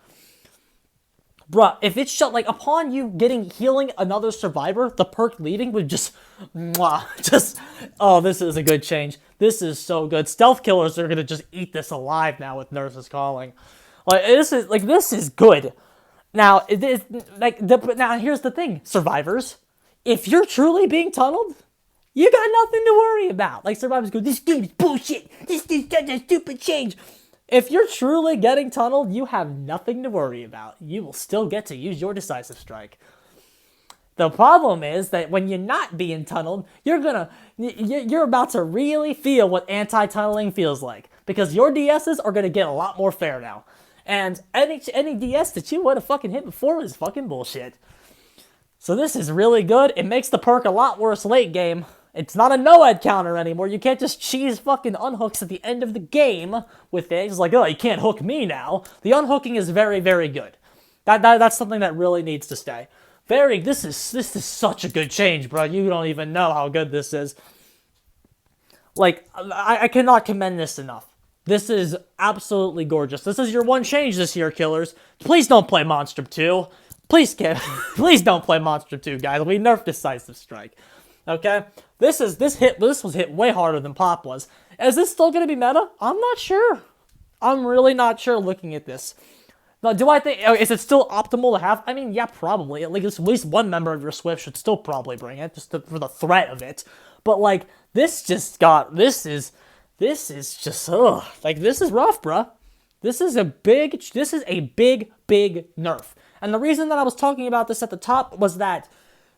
Bruh, if it's shut, like, upon you healing another survivor, the perk leaving would just, oh, this is a good change. This is so good. Stealth killers are gonna just eat this alive now with Nurses Calling. This is good. Now, now here's the thing, survivors. If you're truly being tunneled, you got nothing to worry about. Like, survivors go, this game's bullshit. This is such a stupid change. If you're truly getting tunneled, you have nothing to worry about. You will still get to use your decisive strike. The problem is that when you're not being tunneled, you're about to really feel what anti-tunneling feels like. Because your DSs are going to get a lot more fair now. And any DS that you would have fucking hit before was fucking bullshit. So this is really good. It makes the perk a lot worse late game. It's not a no-ed counter anymore. You can't just cheese fucking unhooks at the end of the game with it. It's like, oh, you can't hook me now. The unhooking is very, very good. That's something that really needs to stay. This is such a good change, bro. You don't even know how good this is. Like, I cannot commend this enough. This is absolutely gorgeous. This is your one change this year, killers. Please don't play Monstrum 2. Please don't play Monstrum 2, guys. We nerfed Decisive Strike. Okay? This was hit way harder than Pop was. Is this still going to be meta? I'm not sure. I'm really not sure looking at this. Now, do I think... Is it still optimal to have? I mean, yeah, probably. At least one member of your Swift should still probably bring it, just for the threat of it. But, like, this is just... Ugh. Like, this is rough, bruh. This is a big, big nerf. And the reason that I was talking about this at the top was that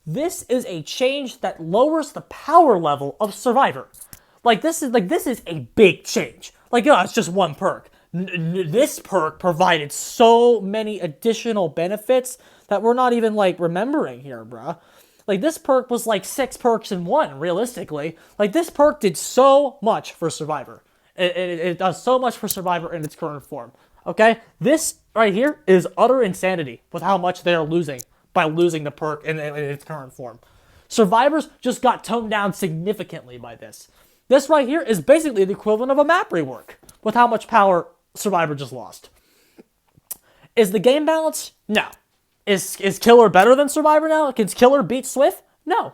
this is a change that lowers the power level of Survivor. This is a big change. It's just one perk. This perk provided so many additional benefits that we're not even, remembering here, bruh. This perk was 6 perks in one, realistically. This perk did so much for Survivor. It does so much for Survivor in its current form. Okay? This right here is utter insanity with how much they're losing by losing the perk in its current form. Survivors just got toned down significantly by this. This right here is basically the equivalent of a map rework with how much power Survivor just lost. Is the game balanced? No. Is Killer better than Survivor now? Can Killer beat Swift? No.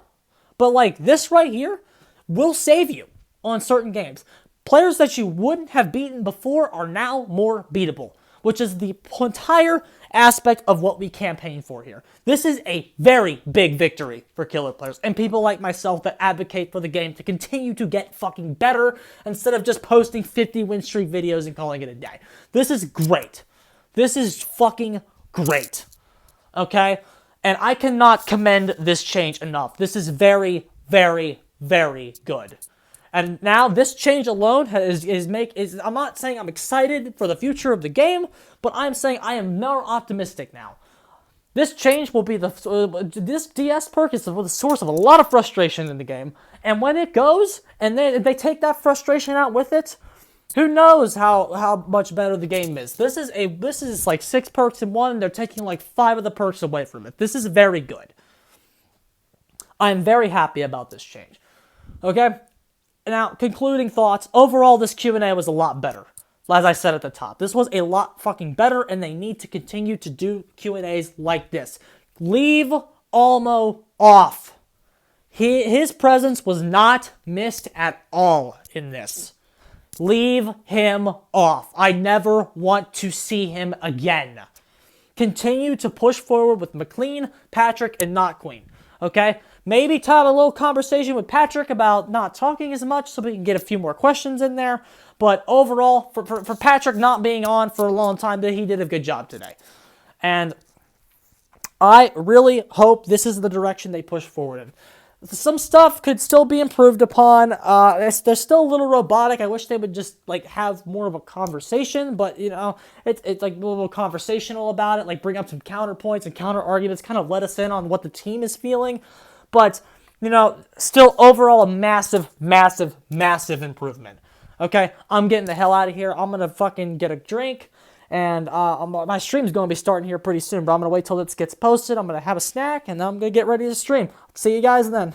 But this right here will save you on certain games. Players that you wouldn't have beaten before are now more beatable, which is the entire aspect of what we campaign for here. This is a very big victory for Killer players and people like myself that advocate for the game to continue to get fucking better instead of just posting 50 win streak videos and calling it a day. This is great. This is fucking great. Okay? And I cannot commend this change enough. This is very, very, very good. And now this change alone I'm not saying I'm excited for the future of the game, but I'm saying I am more optimistic now. This change will be this DS perk is the source of a lot of frustration in the game. And when it goes, and then they take that frustration out with it, who knows how much better the game is. This is 6 perks in one, and they're taking 5 of the perks away from it. This is very good. I'm very happy about this change. Okay? Now, concluding thoughts. Overall, this Q&A was a lot better. As I said at the top, this was a lot fucking better, and they need to continue to do Q&As like this. Leave Almo off. His presence was not missed at all in this. Leave him off. I never want to see him again. Continue to push forward with McLean, Patrick, and Not Queen. Okay? Maybe to have a little conversation with Patrick about not talking as much so we can get a few more questions in there. But overall, for Patrick not being on for a long time, he did a good job today. And I really hope this is the direction they push forward in. Some stuff could still be improved upon. They're still a little robotic. I wish they would just like have more of a conversation, but you know, it's like a little conversational about it, like bring up some counterpoints and counter arguments, kind of let us in on what the team is feeling. But you know, still overall a massive, massive, massive improvement. Okay, I'm getting the hell out of here. I'm gonna fucking get a drink. And my stream's going to be starting here pretty soon, but I'm going to wait till this gets posted. I'm going to have a snack, and then I'm going to get ready to stream. See you guys then.